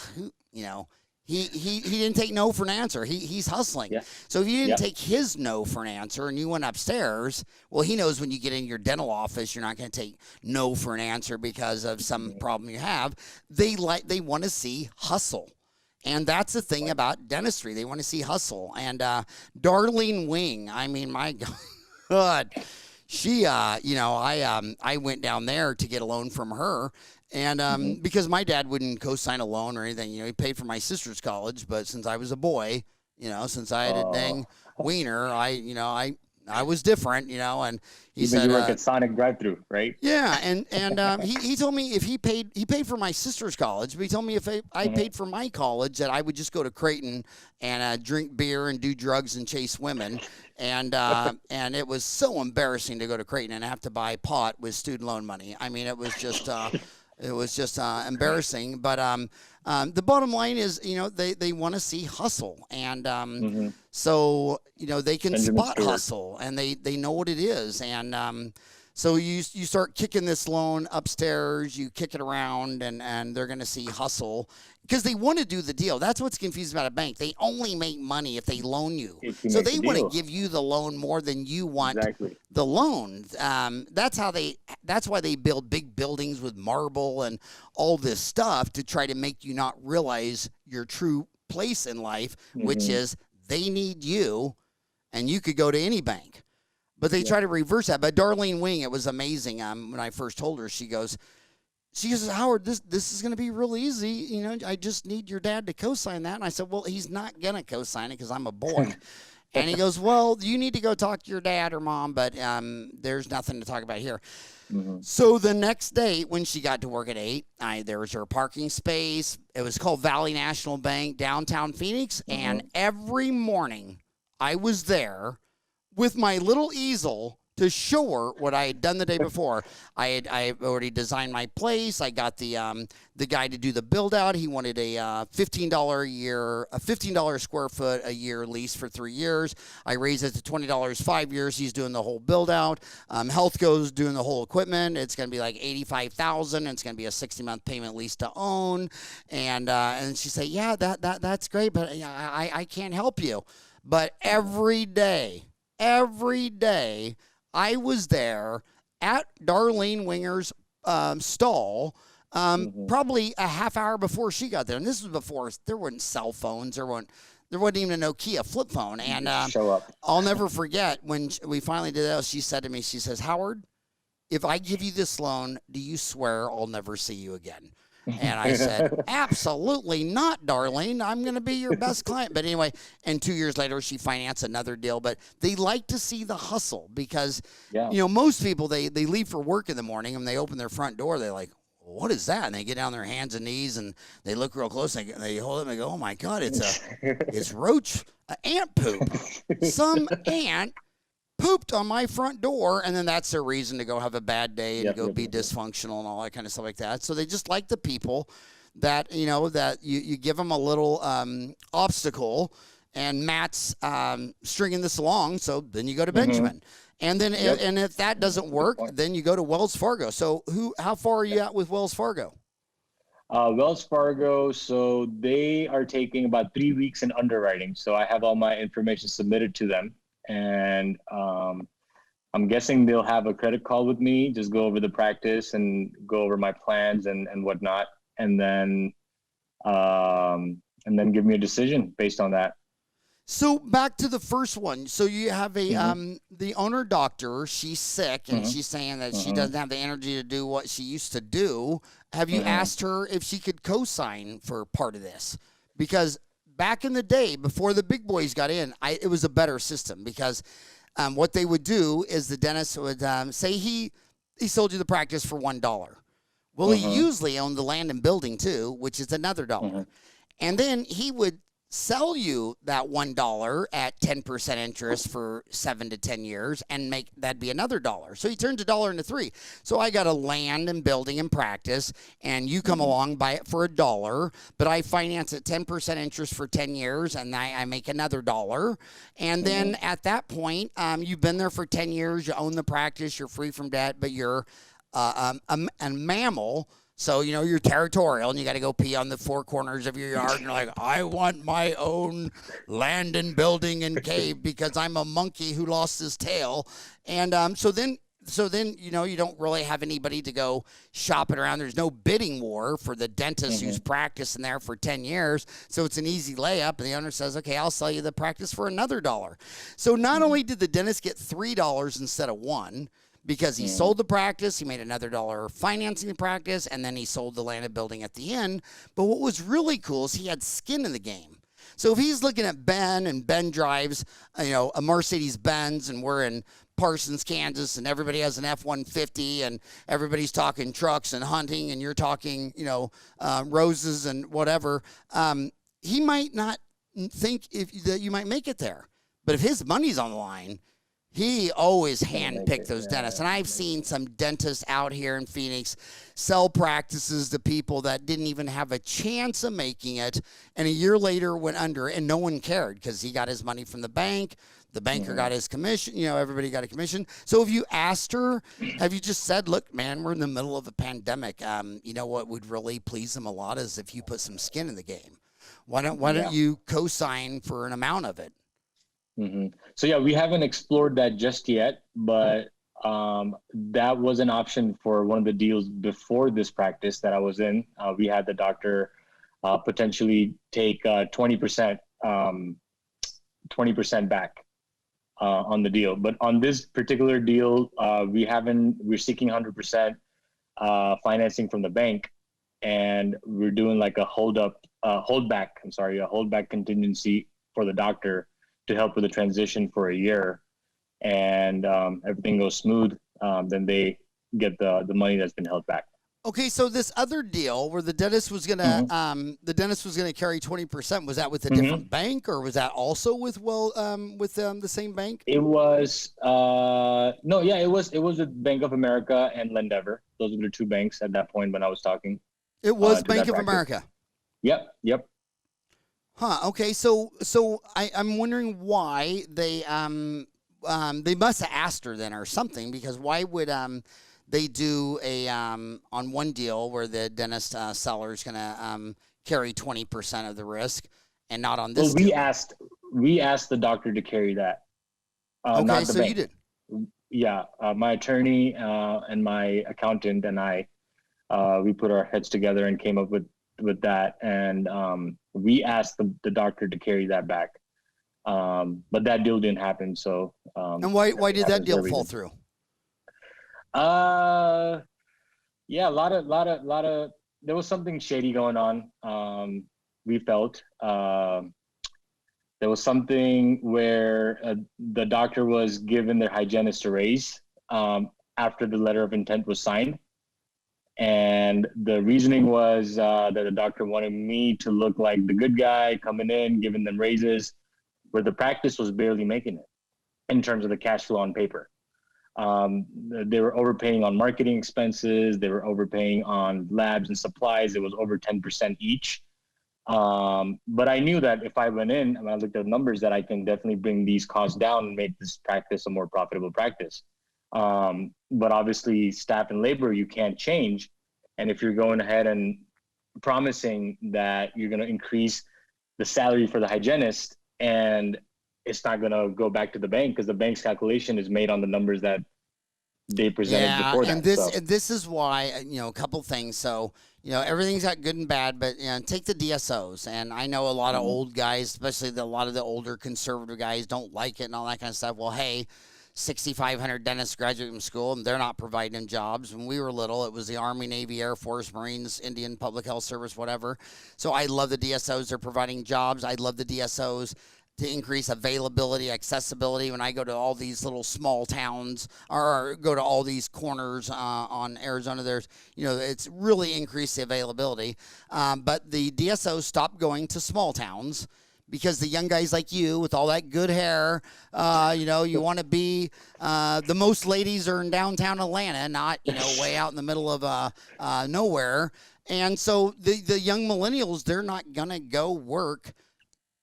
he didn't take no for an answer. He's hustling. Yeah. So if you didn't take his no for an answer and you went upstairs, well, he knows when you get in your dental office, you're not going to take no for an answer because of some problem you have. They want to see hustle. And that's the thing about dentistry. They want to see hustle. And Darlene Wing, I mean, my God, she, I went down there to get a loan from her. And because my dad wouldn't co-sign a loan or anything, he paid for my sister's college. But since I was a boy, since I had a dang wiener, I was different, and he said, you work at Sonic drive-thru, right? Yeah, and he told me if he paid for my sister's college, but he told me if I paid for my college that I would just go to Creighton and drink beer and do drugs and chase women, and it was so embarrassing to go to Creighton and have to buy pot with student loan money. I mean, it was just embarrassing, but the bottom line is, they want to see hustle, and so they can spot hustle, and they know what it is, and so you start kicking this loan upstairs, you kick it around, and they're going to see hustle because they want to do the deal. That's what's confusing about a bank. They only make money if they loan you, so they want to give you the loan more than you want the loan. That's why they build big buildings with marble and all this stuff to try to make you not realize your true place in life, which is they need you, and you could go to any bank. But they try to reverse that. But Darlene Wing, it was amazing. When I first told her, she goes, Howard, this is going to be real easy. I just need your dad to co-sign that. And I said, well, he's not going to co-sign it because I'm a boy. And he goes, well, you need to go talk to your dad or mom, but there's nothing to talk about here. So the next day when she got to work at 8, there was her parking space. It was called Valley National Bank, downtown Phoenix. And every morning I was there with my little easel to show her what I had done the day before. I already designed my place. I got the guy to do the build out. He wanted a $15 square foot a year lease for 3 years. I raised it to $20 5 years. He's doing the whole build out. Healthco's doing the whole equipment. It's going to be like $85,000. It's going to be a 60-month payment lease to own. And she said, yeah, that's great, but I can't help you. But every day, I was there at Darlene Winger's stall probably a half hour before she got there. And this was before there weren't cell phones. There wasn't even a Nokia flip phone. And show up. I'll never forget when we finally did that, she said to me, she says, Howard, if I give you this loan, do you swear I'll never see you again? And I said, absolutely not, Darlene. I'm going to be your best client. But anyway, and 2 years later, she financed another deal. But they like to see the hustle because, most people, they leave for work in the morning and they open their front door. They're like, what is that? And they get down their hands and knees and they look real close and they hold it and they go, oh, my God, it's roach, ant poop. Some ant pooped on my front door, and then that's their reason to go have a bad day and go be dysfunctional and all that kind of stuff like that. So they just like the people that, that you give them a little obstacle, and Matt's stringing this along, so then you go to Benjamin. And then and if that doesn't work, then you go to Wells Fargo. So how far are you at with Wells Fargo? Wells Fargo, so they are taking about 3 weeks in underwriting. So I have all my information submitted to them. And I'm guessing they'll have a credit call with me, just go over the practice and go over my plans and whatnot, and then give me a decision based on that. So back to the first one. So you have a the owner doctor. She's sick, and she's saying that she doesn't have the energy to do what she used to do. Have you asked her if she could co-sign for part of this? Because back in the day, before the big boys got in, it was a better system because what they would do is the dentist would say he sold you the practice for $1. Well, he usually owned the land and building too, which is another $1. And then he would sell you that $1 at 10% interest for 7 to 10 years and that'd be another $1. So he turns $1 into $3. So I got a land and building and practice, and you come along, buy it for $1, but I finance at 10% interest for 10 years, and I make another $1. And then at that point, you've been there for 10 years, you own the practice, you're free from debt, but you're a mammal. So, you're territorial and you got to go pee on the four corners of your yard. And you're like, I want my own land and building and cave because I'm a monkey who lost his tail. And so then, you don't really have anybody to go shopping around. There's no bidding war for the dentist who's practicing there for 10 years. So it's an easy layup. And the owner says, okay, I'll sell you the practice for another $1. So not only did the dentist get $3 instead of $1, because he sold the practice, he made another $1 financing the practice, and then he sold the land and building at the end. But what was really cool is he had skin in the game. So if he's looking at Ben, and Ben drives, a Mercedes-Benz, and we're in Parsons, Kansas, and everybody has an F-150, and everybody's talking trucks and hunting, and you're talking, roses and whatever, he might not think that you might make it there. But if his money's on the line, he always handpicked those dentists. And I've seen some dentists out here in Phoenix sell practices to people that didn't even have a chance of making it. And a year later went under, and no one cared because he got his money from the bank. The banker got his commission. Everybody got a commission. So if you asked her, have you just said, look, man, we're in the middle of a pandemic. What would really please him a lot is if you put some skin in the game. Why don't you co-sign for an amount of it? So we haven't explored that just yet, but that was an option for one of the deals before this practice that I was in. We had the doctor potentially take 20% back on the deal, but on this particular deal, we're seeking 100% financing from the bank, and we're doing like a holdback contingency for the doctor to help with the transition for a year, and everything goes smooth, then they get the money that's been held back. Okay, so this other deal where the dentist was gonna carry 20%, was that with a different bank, or was that also with the same bank? It was it was with Bank of America and Lendeavor. Those were the two banks at that point when I was talking. It was Bank of America. Yep. Huh. Okay. So I'm wondering why they must have asked her then or something, because why would they do a on one deal where the dentist seller is going to carry 20% of the risk and not on this? Well, we asked the doctor to carry that. Okay, not the so bank. you did. my attorney and my accountant and I, we put our heads together and came up with that, and we asked the doctor to carry that back, but that deal didn't happen. So and why did that deal fall through? Yeah, a lot of there was something shady going on. We felt there was something where the doctor was given their hygienist a raise after the letter of intent was signed. And the reasoning was that the doctor wanted me to look like the good guy coming in, giving them raises, where the practice was barely making it in terms of the cash flow on paper. They were overpaying on marketing expenses. They were overpaying on labs and supplies. It was over 10% each. But I knew that if I went in and I looked at numbers, that I can definitely bring these costs down and make this practice a more profitable practice. But obviously staff and labor, you can't change. And if you're going ahead and promising that you're going to increase the salary for the hygienist, and it's not going to go back to the bank because the bank's calculation is made on the numbers that they presented before that. And this is why, a couple things. So, everything's got good and bad, but take the DSOs. And I know a lot of old guys, especially a lot of the older conservative guys, don't like it and all that kind of stuff. Well, hey, 6,500 dentists graduate from school, and they're not providing them jobs. When we were little, it was the Army, Navy, Air Force, Marines, Indian Public Health Service, whatever. So I love the DSOs. They're providing jobs. I love the DSOs to increase availability, accessibility. When I go to all these little small towns or go to all these corners on Arizona, there's, it's really increased the availability. But the DSOs stopped going to small towns because the young guys like you with all that good hair, you want to be, the most ladies are in downtown Atlanta, not, way out in the middle of nowhere. And so the young millennials, they're not going to go work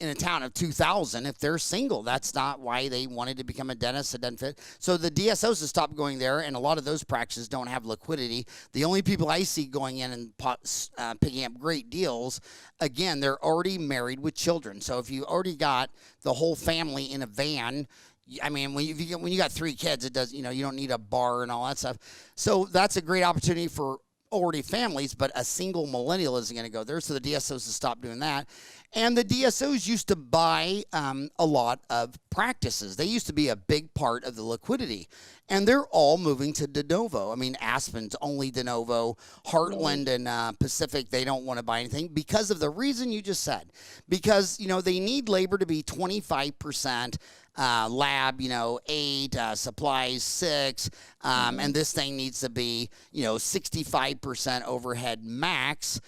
in a town of 2,000 if they're single. That's not why they wanted to become a dentist. It doesn't fit. So the DSOs have stopped going there, and a lot of those practices don't have liquidity. The only people I see going in and picking up great deals, again, they're already married with children. So if you already got the whole family in a van, I mean, when you got 3 kids, it does, you don't need a bar and all that stuff. So that's a great opportunity for already families, but a single millennial isn't going to go there. So the DSOs have stopped doing that. And the DSOs used to buy a lot of practices. They used to be a big part of the liquidity. And they're all moving to de novo. I mean, Aspen's only de novo. Heartland and Pacific, they don't want to buy anything because of the reason you just said. Because, they need labor to be 25%. Lab, 8, supplies 6, and this thing needs to be, 65% overhead max,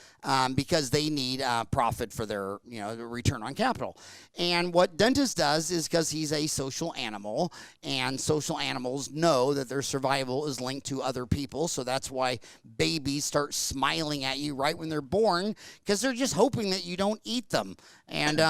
because they need profit for their, return on capital. And what dentist does is, because he's a social animal, and social animals know that their survival is linked to other people, so that's why babies start smiling at you right when they're born, because they're just hoping that you don't eat them. And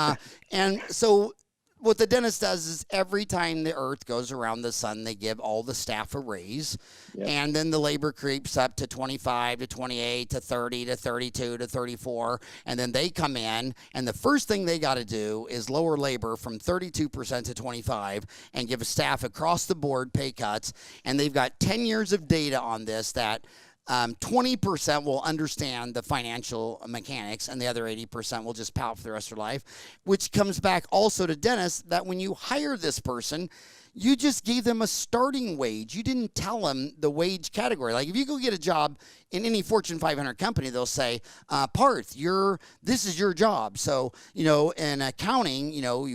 so what the dentist does is every time the earth goes around the sun, they give all the staff a raise. Yep. And then the labor creeps up to 25 to 28 to 30 to 32 to 34. And then they come in, and the first thing they got to do is lower labor from 32% to 25 and give staff across the board pay cuts. And they've got 10 years of data on this that 20% will understand the financial mechanics, and the other 80% will just pout for the rest of their life, which comes back also to dentists that when you hire this person, you just gave them a starting wage. You didn't tell them the wage category. Like if you go get a job in any Fortune 500 company, they'll say, Parth, this is your job. So, in accounting,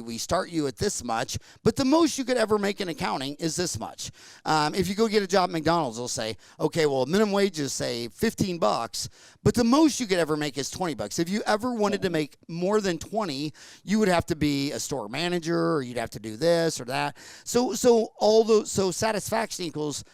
we start you at this much, but the most you could ever make in accounting is this much. If you go get a job at McDonald's, they'll say, okay, well, minimum wage is say $15, but the most you could ever make is $20. If you ever wanted to make more than 20, you would have to be a store manager, or you'd have to do this or that. So satisfaction equals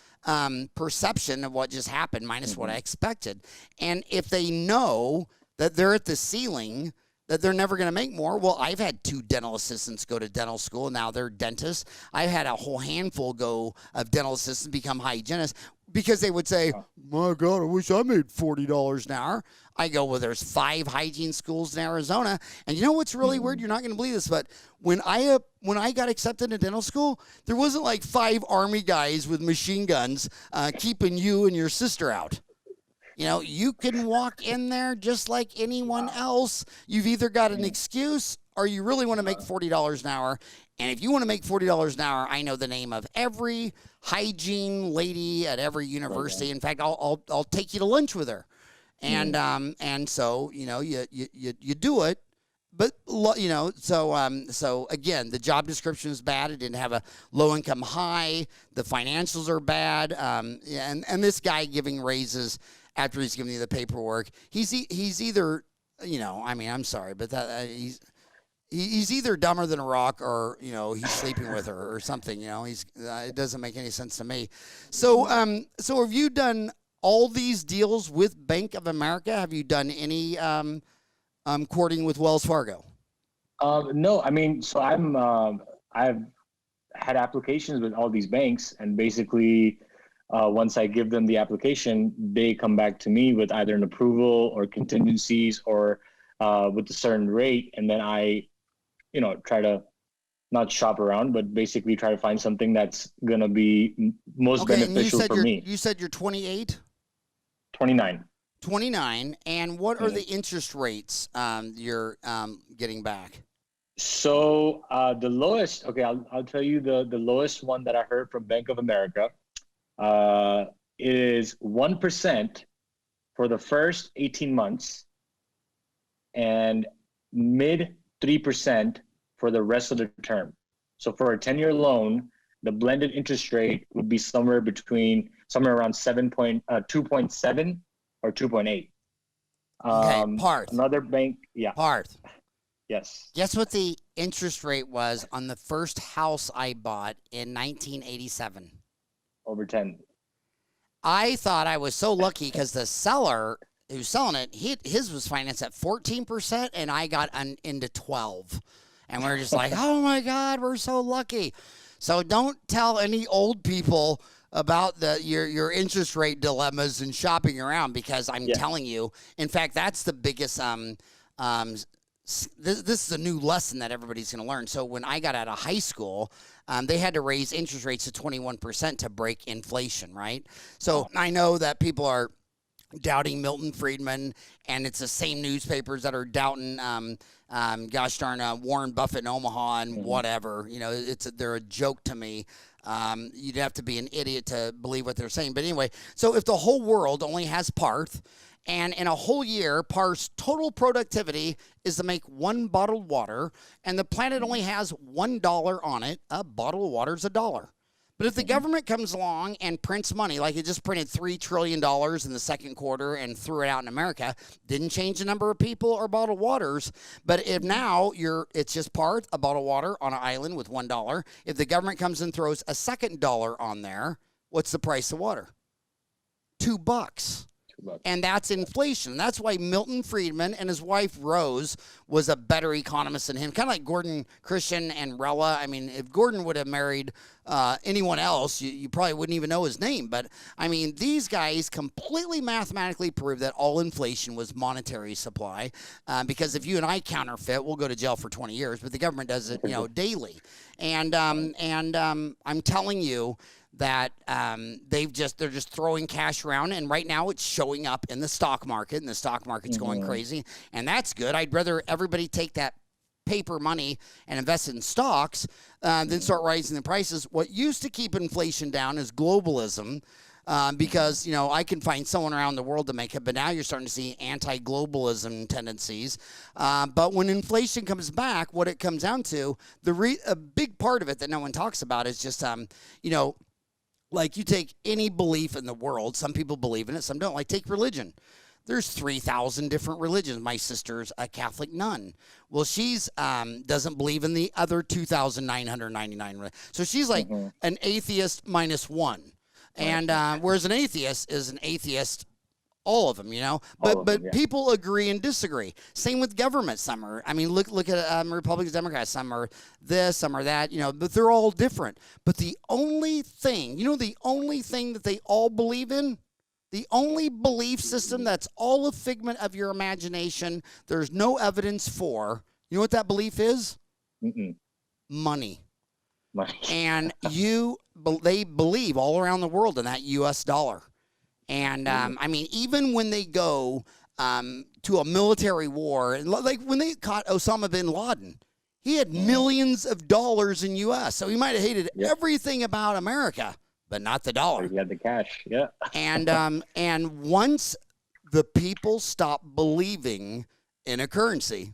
perception of what just happened minus what I expected. And if they know that they're at the ceiling, that they're never going to make more. Well, I've had 2 dental assistants go to dental school. Now they're dentists. I've had a whole handful of dental assistants become hygienists because they would say, my God, I wish I made $40 an hour. I go, well, there's 5 hygiene schools in Arizona. And you know what's really weird? You're not going to believe this, but when I got accepted to dental school, there wasn't like 5 Army guys with machine guns keeping you and your sister out. You know, you can walk in there just like anyone else. You've either got an excuse or you really want to make $40 an hour. And if you want to make $40 an hour, I know the name of every hygiene lady at every university. In fact, I'll take you to lunch with her. And so, you know, you do it. But, you know, so again, the job description is bad. It didn't have a low income high. The financials are bad. And this guy giving raises after he's giving you the paperwork, he's either, you know, I mean, I'm sorry, but he's either dumber than a rock or, you know, he's sleeping with her or something, you know, it doesn't make any sense to me. So have you done all these deals with Bank of America? Have you done any courting with Wells Fargo? No, I mean, so I've had applications with all these banks, and basically once I give them the application, they come back to me with either an approval or contingencies or with a certain rate. And then I, you know, try to not shop around, but basically try to find something that's going to be most beneficial for me. You said you're 28? 29. 29. And what are the interest rates you're getting back? So the lowest, okay, I'll tell you the lowest one that I heard from Bank of America is 1% for the first 18 months and mid 3% for the rest of the term. So for a 10-year loan, the blended interest rate would be somewhere around 2.7 or 2.8. Okay, Parth. Another bank, yeah. Parth. Yes. Guess what the interest rate was on the first house I bought in 1987? Over 10. I thought I was so lucky because the seller who's selling it, his was financed at 14%, and I got into 12. And we're just like, oh my God, we're so lucky. So don't tell any old people about your interest rate dilemmas and shopping around, because I'm telling you, in fact, that's the biggest this is a new lesson that everybody's going to learn. So when I got out of high school, they had to raise interest rates to 21% to break inflation, right? So I know that people are doubting Milton Friedman, and it's the same newspapers that are doubting, gosh darn, Warren Buffett in Omaha and whatever. You know, they're a joke to me. You'd have to be an idiot to believe what they're saying. But anyway, so if the whole world only has Parth, and in a whole year, Parth's total productivity is to make 1 bottled water, and the planet only has $1 on it, a bottle of water is $1. But if the government comes along and prints money, like it just printed $3 trillion in the second quarter and threw it out in America, didn't change the number of people or bottled waters. But if now it's just Parth, a bottle of water on an island with $1, if the government comes and throws a second dollar on there, what's the price of water? $2. And that's inflation. That's why Milton Friedman and his wife Rose was a better economist than him. Kind of like Gordon Christian and Rella. I mean, if Gordon would have married anyone else, you probably wouldn't even know his name. But, I mean, these guys completely mathematically proved that all inflation was monetary supply. Because if you and I counterfeit, we'll go to jail for 20 years. But the government does it, daily. And I'm telling you that they're just throwing cash around, and right now it's showing up in the stock market, and the stock market's going crazy, and that's good. I'd rather everybody take that paper money and invest it in stocks than start raising the prices. What used to keep inflation down is globalism, because I can find someone around the world to make it, but now you're starting to see anti-globalism tendencies. But when inflation comes back, what it comes down to, a big part of it that no one talks about is just like you take any belief in the world. Some people believe in it, some don't. Like take religion. There's 3,000 different religions. My sister's a Catholic nun. Well, she's doesn't believe in the other 2,999. So she's like an atheist minus one. And whereas an atheist is an atheist All of them, you know, but people agree and disagree. Same with government. Some are, I mean, look at Republicans, Democrats. Some are this, some are that, you know, but they're all different. But the only thing, you know, the only thing that they all believe in, the only belief system that's all a figment of your imagination, there's no evidence for, you know what that belief is? Money. And they believe all around the world in that U.S. dollar. And, I mean, even when they go to a military war, like when they caught Osama bin Laden, he had millions of dollars in U.S. So he might have hated everything about America, but not the dollar. He had the cash, And once the people stop believing in a currency,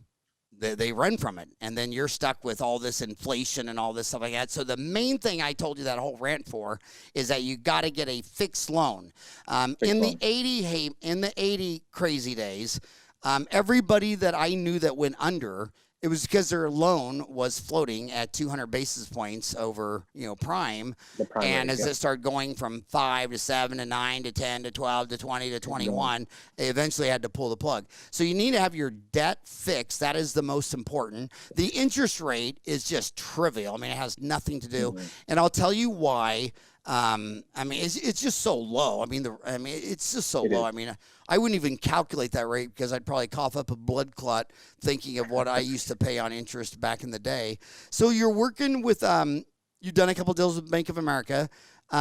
they run from it, and then you're stuck with all this inflation and all this stuff like that. So the main thing I told you that whole rant for is that you got to get a fixed loan. In the 80 crazy days, everybody that I knew that went under, it was because their loan was floating at 200 basis points over, you know, prime. And as it started going from 5 to 7 to 9 to 10 to 12 to 20 to 21, they eventually had to pull the plug. So you need to have your debt fixed. That is the most important. The interest rate is just trivial. I mean, it has nothing to do. And I'll tell you why. I mean, it's just so low. I mean, it's just so low. I mean, I wouldn't even calculate that rate because I'd probably cough up a blood clot thinking of what I used to pay on interest back in the day. So you're working with, you've done a couple deals with Bank of America.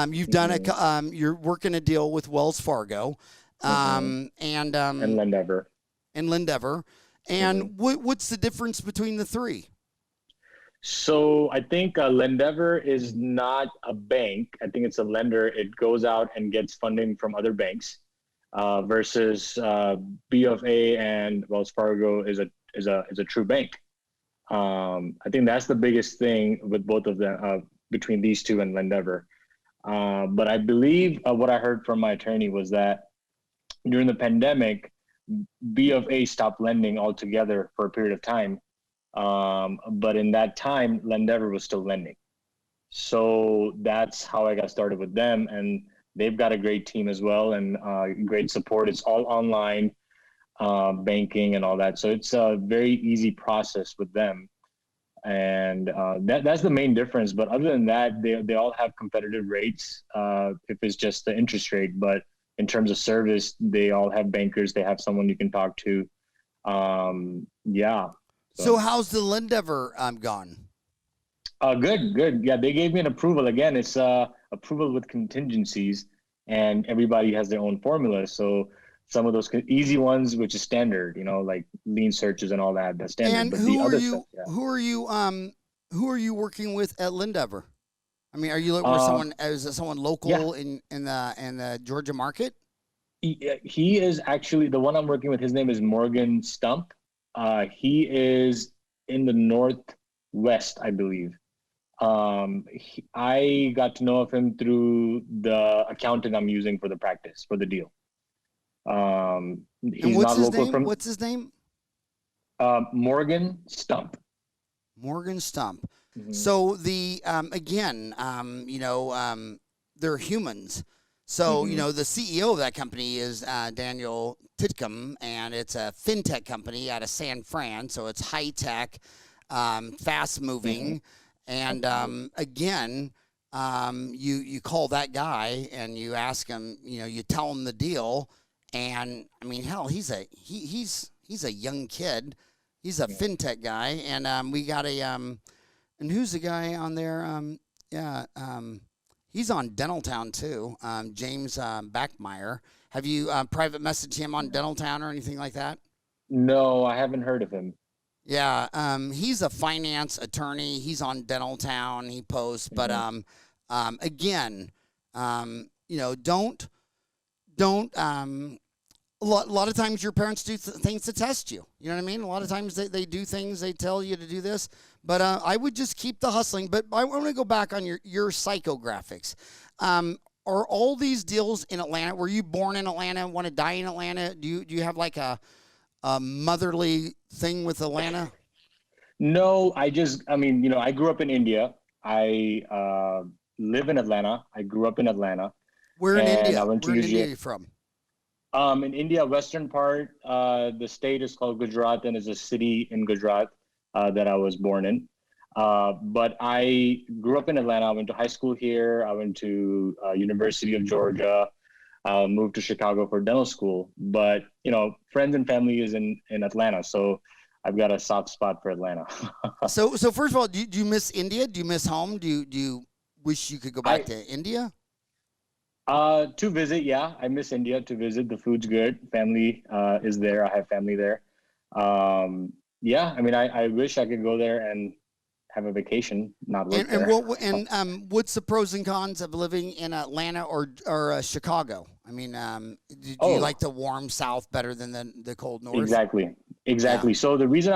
You've done you're working a deal with Wells Fargo, and Lendeavor. And what's the difference between the three? So I think Lendeavor is not a bank. I think it's a lender. It goes out and gets funding from other banks, versus B of A and Wells Fargo is a true bank. I think that's the biggest thing with both of them, between these two and Lendeavor. But I believe what I heard from my attorney was that during the pandemic, B of A stopped lending altogether for a period of time. But in that time, Lendeavor was still lending. So that's how I got started with them. And they've got a great team as well, and great support. It's all online banking and all that. So it's a very easy process with them. And that's the main difference. But other than that, they all have competitive rates, if it's just the interest rate. But in terms of service, they all have bankers. They have someone you can talk to. So how's the Lendeavor gone? Good. Yeah, they gave me an approval. Again, it's approval with contingencies, and everybody has their own formula. So some of those easy ones, which is standard, you know, like lien searches and all that, that's standard. And but who are you working with at Lendeavor? I mean, are you looking for someone? Is it someone local in the Georgia market? He is actually the one I'm working with. His name is Morgan Stump. He is in the Northwest, I believe. I got to know of him through the accountant I'm using for the practice, for the deal. He's not local. What's his name? Morgan Stump. Morgan Stump. Mm-hmm. So they're humans. So, you know, the CEO of that company is Daniel Titcomb, and it's a fintech company out of San Fran. So it's high tech, fast moving. And you call that guy and you ask him, you know, you tell him the deal. And I mean, hell, he's a young kid. He's a fintech guy. And we got and who's the guy on there? He's on Dentaltown too, James Backmeyer. Have you private messaged him on Dentaltown or anything like that? No, I haven't heard of him. Yeah, he's a finance attorney. He's on Dentaltown. He posts, but you know, don't. A lot of times your parents do things to test you. You know what I mean? A lot of times they do things. They tell you to do this. But I would just keep the hustling. But I want to go back on your psychographics. Are all these deals in Atlanta? Were you born in Atlanta? Want to die in Atlanta? Do you have like a motherly thing with Atlanta? No, I mean, you know, I grew up in India. I live in Atlanta. I grew up in Atlanta. Where in India? Where in India are you from? In India, western part, the state is called Gujarat and is a city in Gujarat that I was born in. But I grew up in Atlanta. I went to high school here. I went to University of Georgia. Moved to Chicago for dental school. But friends and family is in Atlanta, so I've got a soft spot for Atlanta. So first of all, do you miss India? Do you miss home? Do you wish you could go back to India? To visit, yeah. I miss India to visit. The food's good. Family is there. I have family there. Yeah, I mean, I wish I could go there and have a vacation, not work there. What's the pros and cons of living in Atlanta or Chicago? I mean, do you like the warm South better than the cold North? Exactly. Yeah. So the reason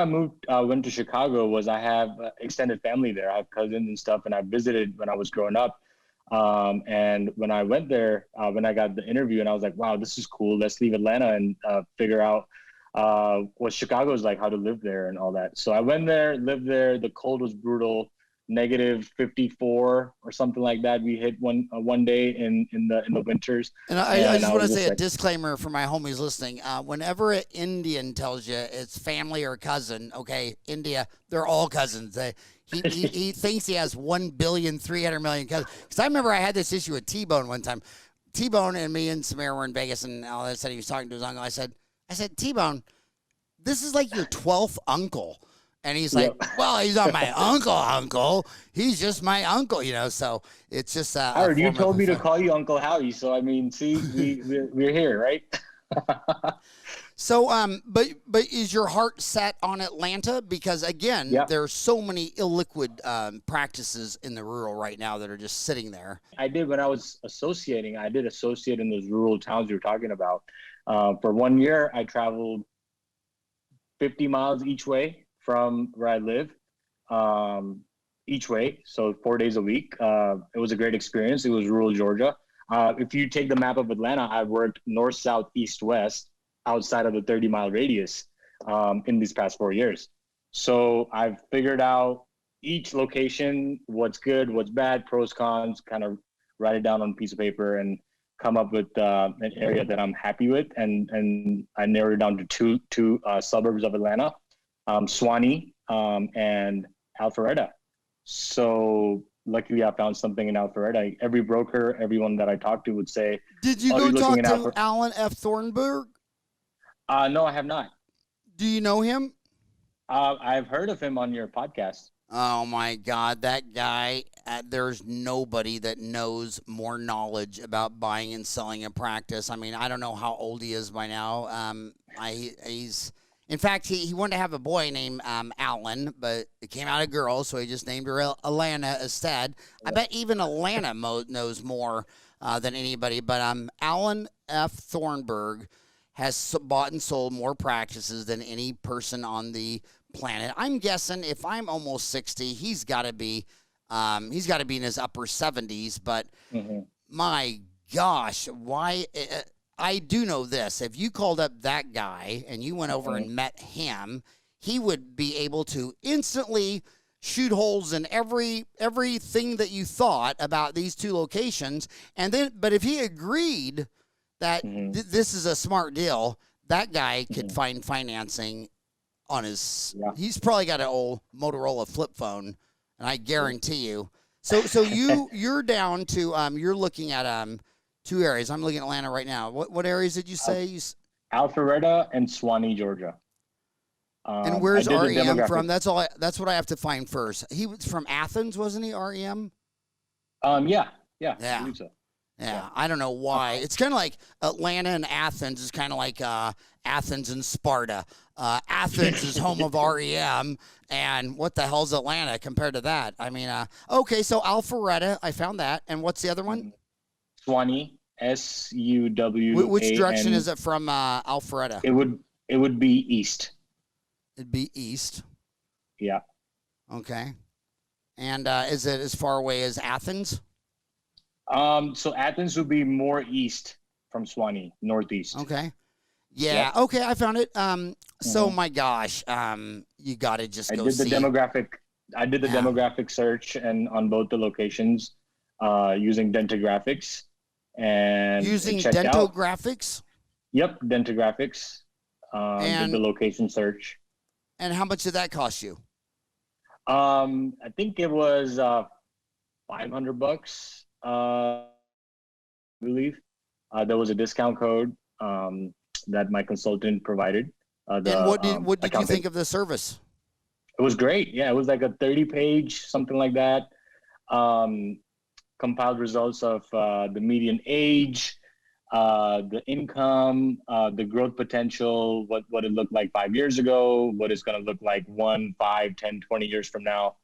I went to Chicago was I have extended family there. I have cousins and stuff, and I visited when I was growing up. And when I went there, when I got the interview, and I was like, wow, this is cool. Let's leave Atlanta and figure out what Chicago is like, how to live there and all that. So I went there, lived there. The cold was brutal, negative 54 or something like that. We hit one day in the winters. And I just want to say a disclaimer for my homies listening. Whenever an Indian tells you it's family or cousin, okay, India, they're all cousins. He thinks he has 1,300,000,000 cousins. Because I remember I had this issue with T-Bone one time. T-Bone and me and Samir were in Vegas, and all that said he was talking to his uncle. I said, T-Bone, this is like your 12th uncle. And he's like, well, he's not my uncle. He's just my uncle, So it's just Howard, you told me to call you Uncle Howie. So, I mean, see, we're here, right? So, but is your heart set on Atlanta? Because, again, there are so many illiquid practices in the rural right now that are just sitting there. I did when I was associating. I did associate in those rural towns you were talking about. For 1 year, I traveled 50 miles each way from where I live, each way. So 4 days a week. It was a great experience. It was rural Georgia. If you take the map of Atlanta, I've worked north, south, east, west, outside of the 30-mile radius in these past 4 years. So I've figured out each location, what's good, what's bad, pros, cons, kind of write it down on a piece of paper and come up with an area that I'm happy with. And I narrowed it down to two suburbs of Atlanta, Suwanee and Alpharetta. So luckily I found something in Alpharetta. Every broker, everyone that I talked to would say, did you go talk to Alan F. Thornburg? No, I have not. Do you know him? I've heard of him on your podcast. Oh, my God. That guy, there's nobody that knows more knowledge about buying and selling a practice. I mean, I don't know how old he is by now. In fact, he wanted to have a boy named Alan, but it came out a girl, so he just named her Alana instead. I bet even Alana knows more than anybody. But Alan F. Thornburg has bought and sold more practices than any person on the planet. I'm guessing if I'm almost 60, he's got to be in his upper 70s. But my gosh, why? I do know this. If you called up that guy and you went over and met him, he would be able to instantly shoot holes in everything that you thought about these two locations. But if he agreed that this is a smart deal, that guy could find financing on his. He's probably got an old Motorola flip phone, and I guarantee you. So you're down to you're looking at two areas. I'm looking at Atlanta right now. What areas did you say? Alpharetta and Suwanee, Georgia. And where's REM from? That's what I have to find first. He was from Athens, wasn't he? REM. Yeah. I believe so. Yeah, I don't know why. It's kind of like Atlanta and Athens is kind of like Athens and Sparta. Athens is home of REM, and what the hell's Atlanta compared to that? I mean, okay, so Alpharetta, I found that. And what's the other one? Suwanee, SUW. Which direction is it from Alpharetta? It would be east. It'd be east. Yeah. Okay. And is it as far away as Athens? So Athens would be more east from Suwanee, northeast. Okay. Yeah. Yep. Okay, I found it. So my gosh, you got to just go see. I did the demographic search and on both the locations, using Dentographics and using Dentographics. Yep, Dentographics. Did the And location search. how much did that cost you? I think it was $500. I believe there was a discount code that my consultant provided. And The what did you think accountant. of the service? It was great. Yeah, it was like a 30-page, something like that. Um, Compiled results of the median age, the income, the growth potential, what it looked like 5 years ago, what it's going to look like 1, 5, 10, 20 years from now.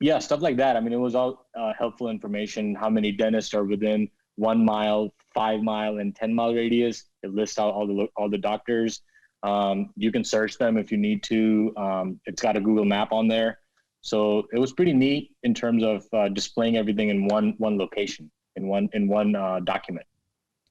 Yeah, stuff like that. I mean, it was all helpful information. How many dentists are within 1 mile, 5 mile, and 10 mile radius? It lists out all the doctors. You can search them if you need to. It's got a Google map on there. So it was pretty neat in terms of displaying everything in one location, in one document.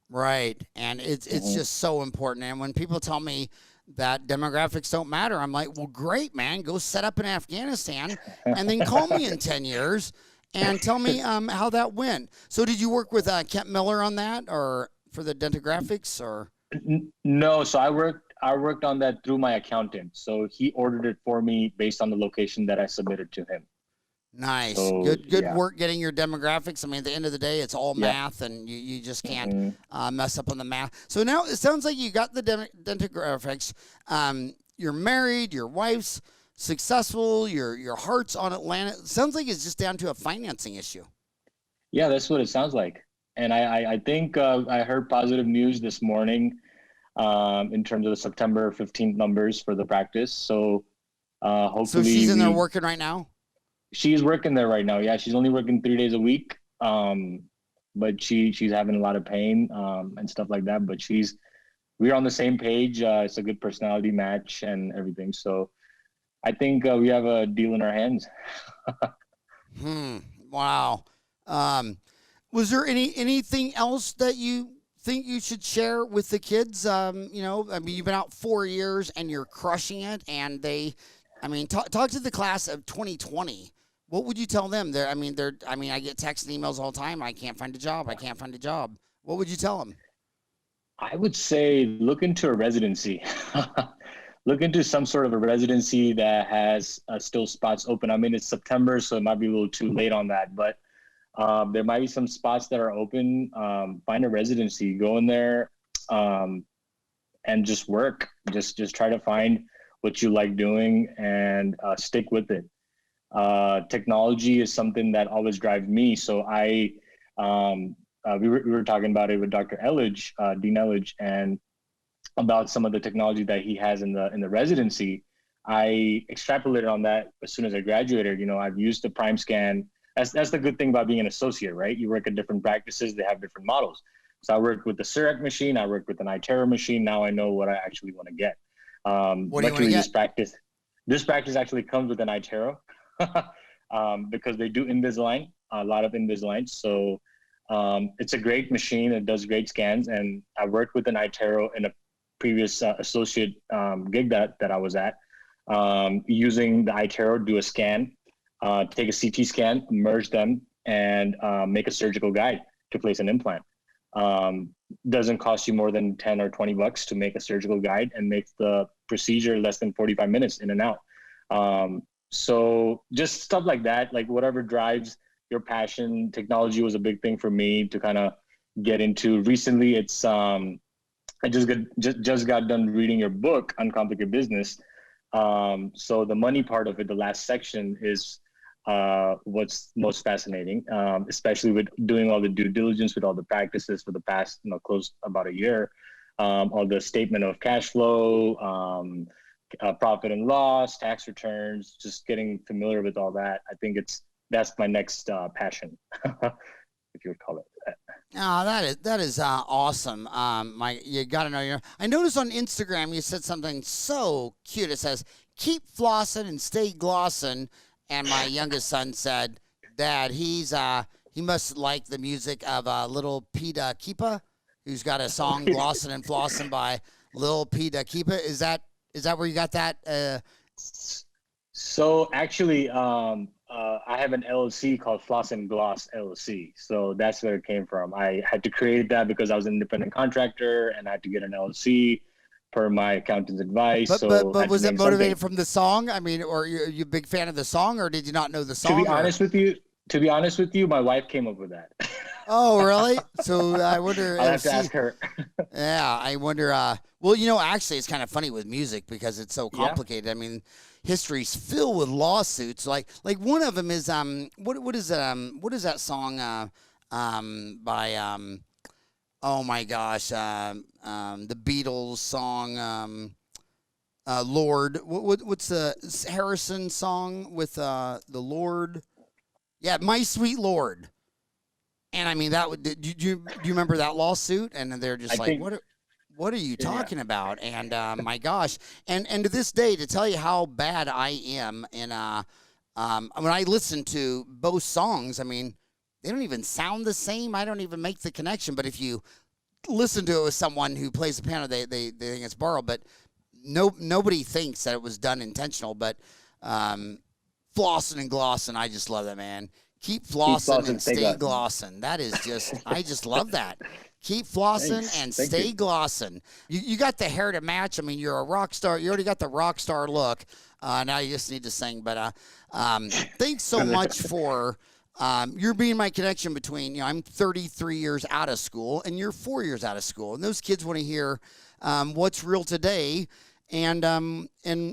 Right. And it's just so important. And when people tell me that demographics don't matter, I'm like, well, great, man. Go set up in Afghanistan and then call me in 10 years and tell me how that went. So did you work with Kent Miller on that or for the Dentographics or? No, so I worked on that through my accountant. So he ordered it for me based on the location that I submitted to him. Nice. So, Good work getting your demographics. I mean, at the end of the day, it's all math, and you just can't mess up on the math. So now it sounds like you got the demographics. You're married. Your wife's successful. Your heart's on Atlanta. It sounds like it's just down to a financing issue. Yeah, that's what it sounds like. And I think I heard positive news this morning in terms of the September 15th numbers for the practice. So hopefully. So she's in there working right now? She's working there right now. Yeah, she's only working 3 days a week. But she's having a lot of pain and stuff like that. But we're on the same page. It's a good personality match and everything. So I think we have a deal in our hands. Wow. Was there anything else that you think you should share with the kids? I mean, you've been out 4 years and you're crushing it. And talk to the class of 2020. What would you tell them? I get texts and emails all the time. I can't find a job. What would you tell them? I would say look into a residency. Look into some sort of a residency that has still spots open. I mean, it's September, so it might be a little too late on that, but there might be some spots that are open. Find a residency, go in there, and just work. Just try to find what you like doing and stick with it. Technology is something that always drives me. So we were talking about it with Dr. Elledge, Dean Elledge, and about some of the technology that he has in the residency. I extrapolated on that as soon as I graduated. I've used the Prime Scan. That's the good thing about being an associate, right? You work at different practices, they have different models. So I worked with the Cirac machine, I worked with an iTero machine. Now I know what I actually want to get. What do you want to get? This practice actually comes with an iTero because they do Invisalign, a lot of Invisalign. So it's a great machine. It does great scans. And I worked with an iTero in a previous associate gig that I was at, using the iTero, do a scan, take a CT scan, merge them, and make a surgical guide to place an implant. Doesn't cost you more than 10 or 20 bucks to make a surgical guide and makes the procedure less than 45 minutes in and out. So just stuff like that, like whatever drives your passion. Technology was a big thing for me to kind of get into. Recently, it's I just got done reading your book, Uncomplicated Business. So the money part of it, the last section, is what's most fascinating, especially with doing all the due diligence with all the practices for the past, close about a year, all the statement of cash flow, profit and loss, tax returns, just getting familiar with all that. I think that's my next passion, if you would call it that. Oh, that is awesome. You got to know I noticed on Instagram you said something so cute. It says, "Keep flossing and stay glossing." And my youngest son said, "Dad, he must like the music of Lil Peter Keeper, who's got a song "Glossin' and Flossin' by Lil Peter Keeper." Is that where you got that? So actually, I have an LLC called Floss and Gloss LLC. So that's where it came from. I had to create that because I was an independent contractor and I had to get an LLC per my accountant's advice. But was it motivated from the song? I mean, or you a big fan of the song, or did you not know the song? To be honest with you, my wife came up with that. Oh, really? So I wonder. I'll have to ask her. Yeah, I wonder. Well, you know, actually, it's kind of funny with music because it's so complicated. I mean, history's filled with lawsuits. Like one of them is what is that song by oh my gosh, the Beatles song Lord. What's the Harrison song with the Lord? Yeah, My Sweet Lord. And I mean, do you remember that lawsuit? And they're just what are you talking about? And my gosh, and to this day, to tell you how bad I am, and when I listen to both songs, I mean, they don't even sound the same. I don't even make the connection. But if you listen to it with someone who plays the piano, they think it's borrowed. But nobody thinks that it was done intentional. But flossing and glossing, I just love that, man. Keep flossing and stay glossing. That is just, I just love that. Keep flossing and stay glossing. You got the hair to match. I mean, you're a rock star. You already got the rock star look. Now you just need to sing. But thanks so much for you're being my connection between, you know, I'm 33 years out of school and you're 4 years out of school. And those kids want to hear what's real today. And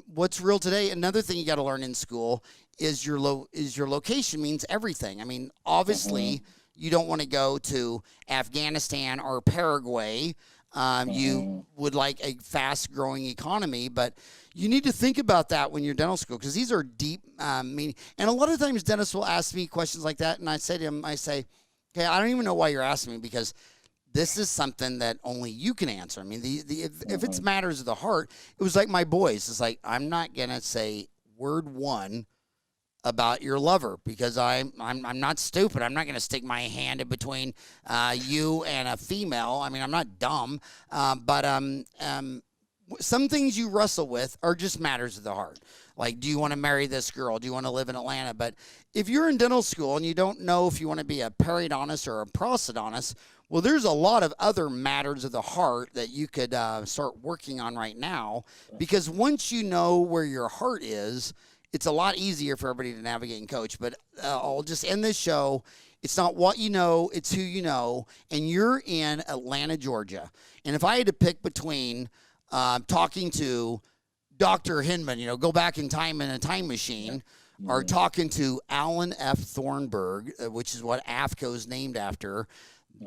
what's real today, another thing you got to learn in school is your location means everything. I mean, obviously, you don't want to go to Afghanistan or Paraguay. You would like a fast-growing economy, but you need to think about that when you're dental school because these are deep meaning. And a lot of times, dentists will ask me questions like that, and I say to them, okay, I don't even know why you're asking me because this is something that only you can answer. I mean, if it's matters of the heart, it was like my boys. It's like, I'm not going to say word one about your lover because I'm not stupid. I'm not going to stick my hand in between you and a female. I mean, I'm not dumb. But some things you wrestle with are just matters of the heart. Like, do you want to marry this girl? Do you want to live in Atlanta? But if you're in dental school and you don't know if you want to be a periodontist or a prosthodontist, well, there's a lot of other matters of the heart that you could start working on right now because once you know where your heart is, it's a lot easier for everybody to navigate and coach. But I'll just end this show. It's not what you know, it's who you know. And you're in Atlanta, Georgia. And if I had to pick between talking to Dr. Hinman, you know, go back in time in a time machine, or talking to Alan F. Thornburg, which is what AFCO is named after,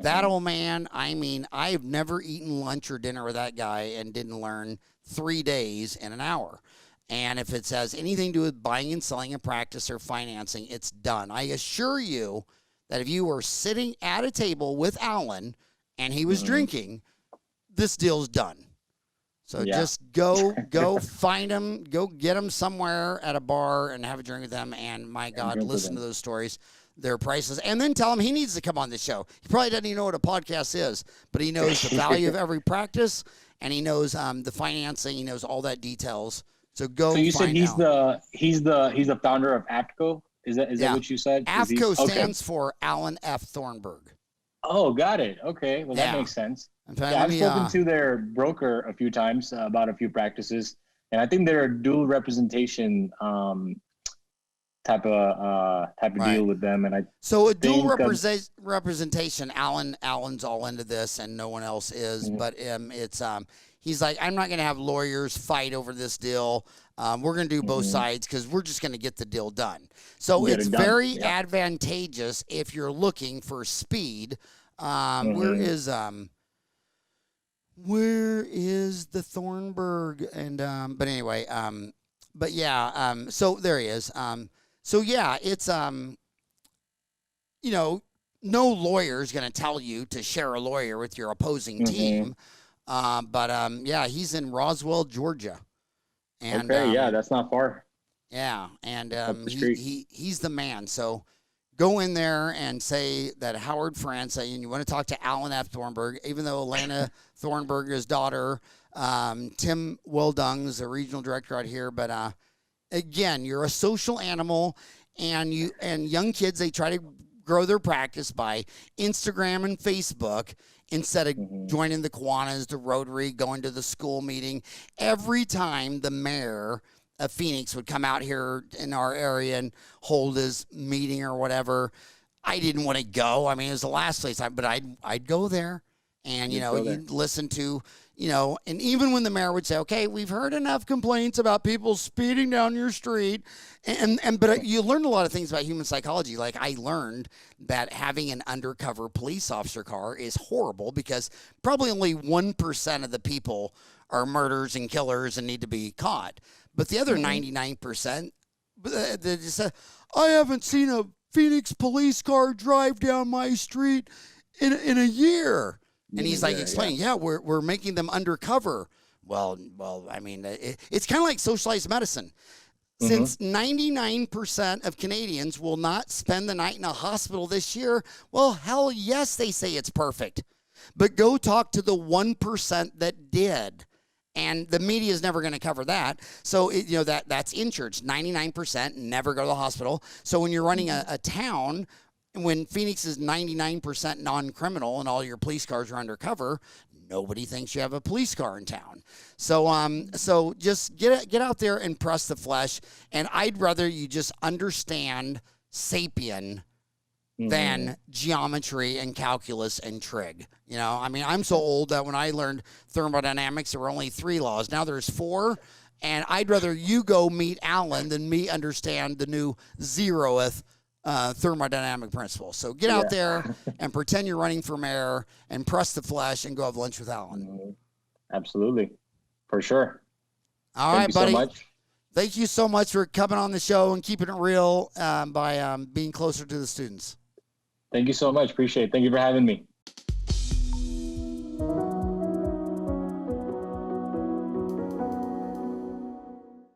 that old man, I mean, I've never eaten lunch or dinner with that guy and didn't learn 3 days in an hour. And if it has anything to do with buying and selling a practice or financing, it's done. I assure you that if you were sitting at a table with Alan and he was drinking, this deal's done. So just go find him, go get him somewhere at a bar and have a drink with them. And my God, listen to those stories, their prices, and then tell him he needs to come on the show. He probably doesn't even know what a podcast is, but he knows the value of every practice and he knows the financing. He knows all that details. So go. So you said he's the founder of AFCO. Is that what you said? AFCO stands for Alan F. Thornburg. Oh, got it. Okay, well that makes sense. I've spoken to their broker a few times about a few practices, and I think they're a dual representation type of deal with them. And a dual representation. Alan's all into this, and no one else is. But it's he's like, I'm not going to have lawyers fight over this deal. We're going to do both sides because we're just going to get the deal done. So it's very advantageous if you're looking for speed. Where is the Thornburg? And but anyway, so there he is. It's no lawyer is going to tell you to share a lawyer with your opposing team. He's in Roswell, Georgia. And that's not far. Yeah, and he's the man. So go in there and say that Howard France, and you want to talk to Alan F. Thornburg, even though Alana Thornburg's daughter, Tim Weldung, is a regional director out here. But again, you're a social animal, and young kids, they try to grow their practice by Instagram and Facebook instead of joining the Kiwanis, the Rotary, going to the school meeting. Every time the mayor of Phoenix would come out here in our area and hold his meeting or whatever, I didn't want to go. I mean, it was the last place, but I'd go there, and you'd listen to, and even when the mayor would say, "Okay, we've heard enough complaints about people speeding down your street," but you learned a lot of things about human psychology. Like, I learned that having an undercover police officer car is horrible because probably only 1% of the people are murderers and killers and need to be caught, but the other 99%, they just say, "I haven't seen a Phoenix police car drive down my street in a year." And he's like explaining, we're making them undercover. Well, I mean, it's kind of like socialized medicine. Since 99% of Canadians will not spend the night in a hospital this year, well, hell yes, they say it's perfect. But go talk to the 1% that did. And the media is never going to cover that. So, that's insurance. 99% never go to the hospital. So when you're running a town, when Phoenix is 99% non-criminal and all your police cars are undercover, nobody thinks you have a police car in town. So just get out there and press the flesh. And I'd rather you just understand Sapien than geometry and calculus and trig. I mean, I'm so old that when I learned thermodynamics, there were only 3 laws. Now there's 4. And I'd rather you go meet Alan than me understand the new 0th thermodynamic principle. So get out there and pretend you're running for mayor and press the flesh and go have lunch with Alan. Absolutely. For sure. All right, buddy. So much. Thank you so much for coming on the show and keeping it real by being closer to the students. Thank you so much. Appreciate it. Thank you for having me.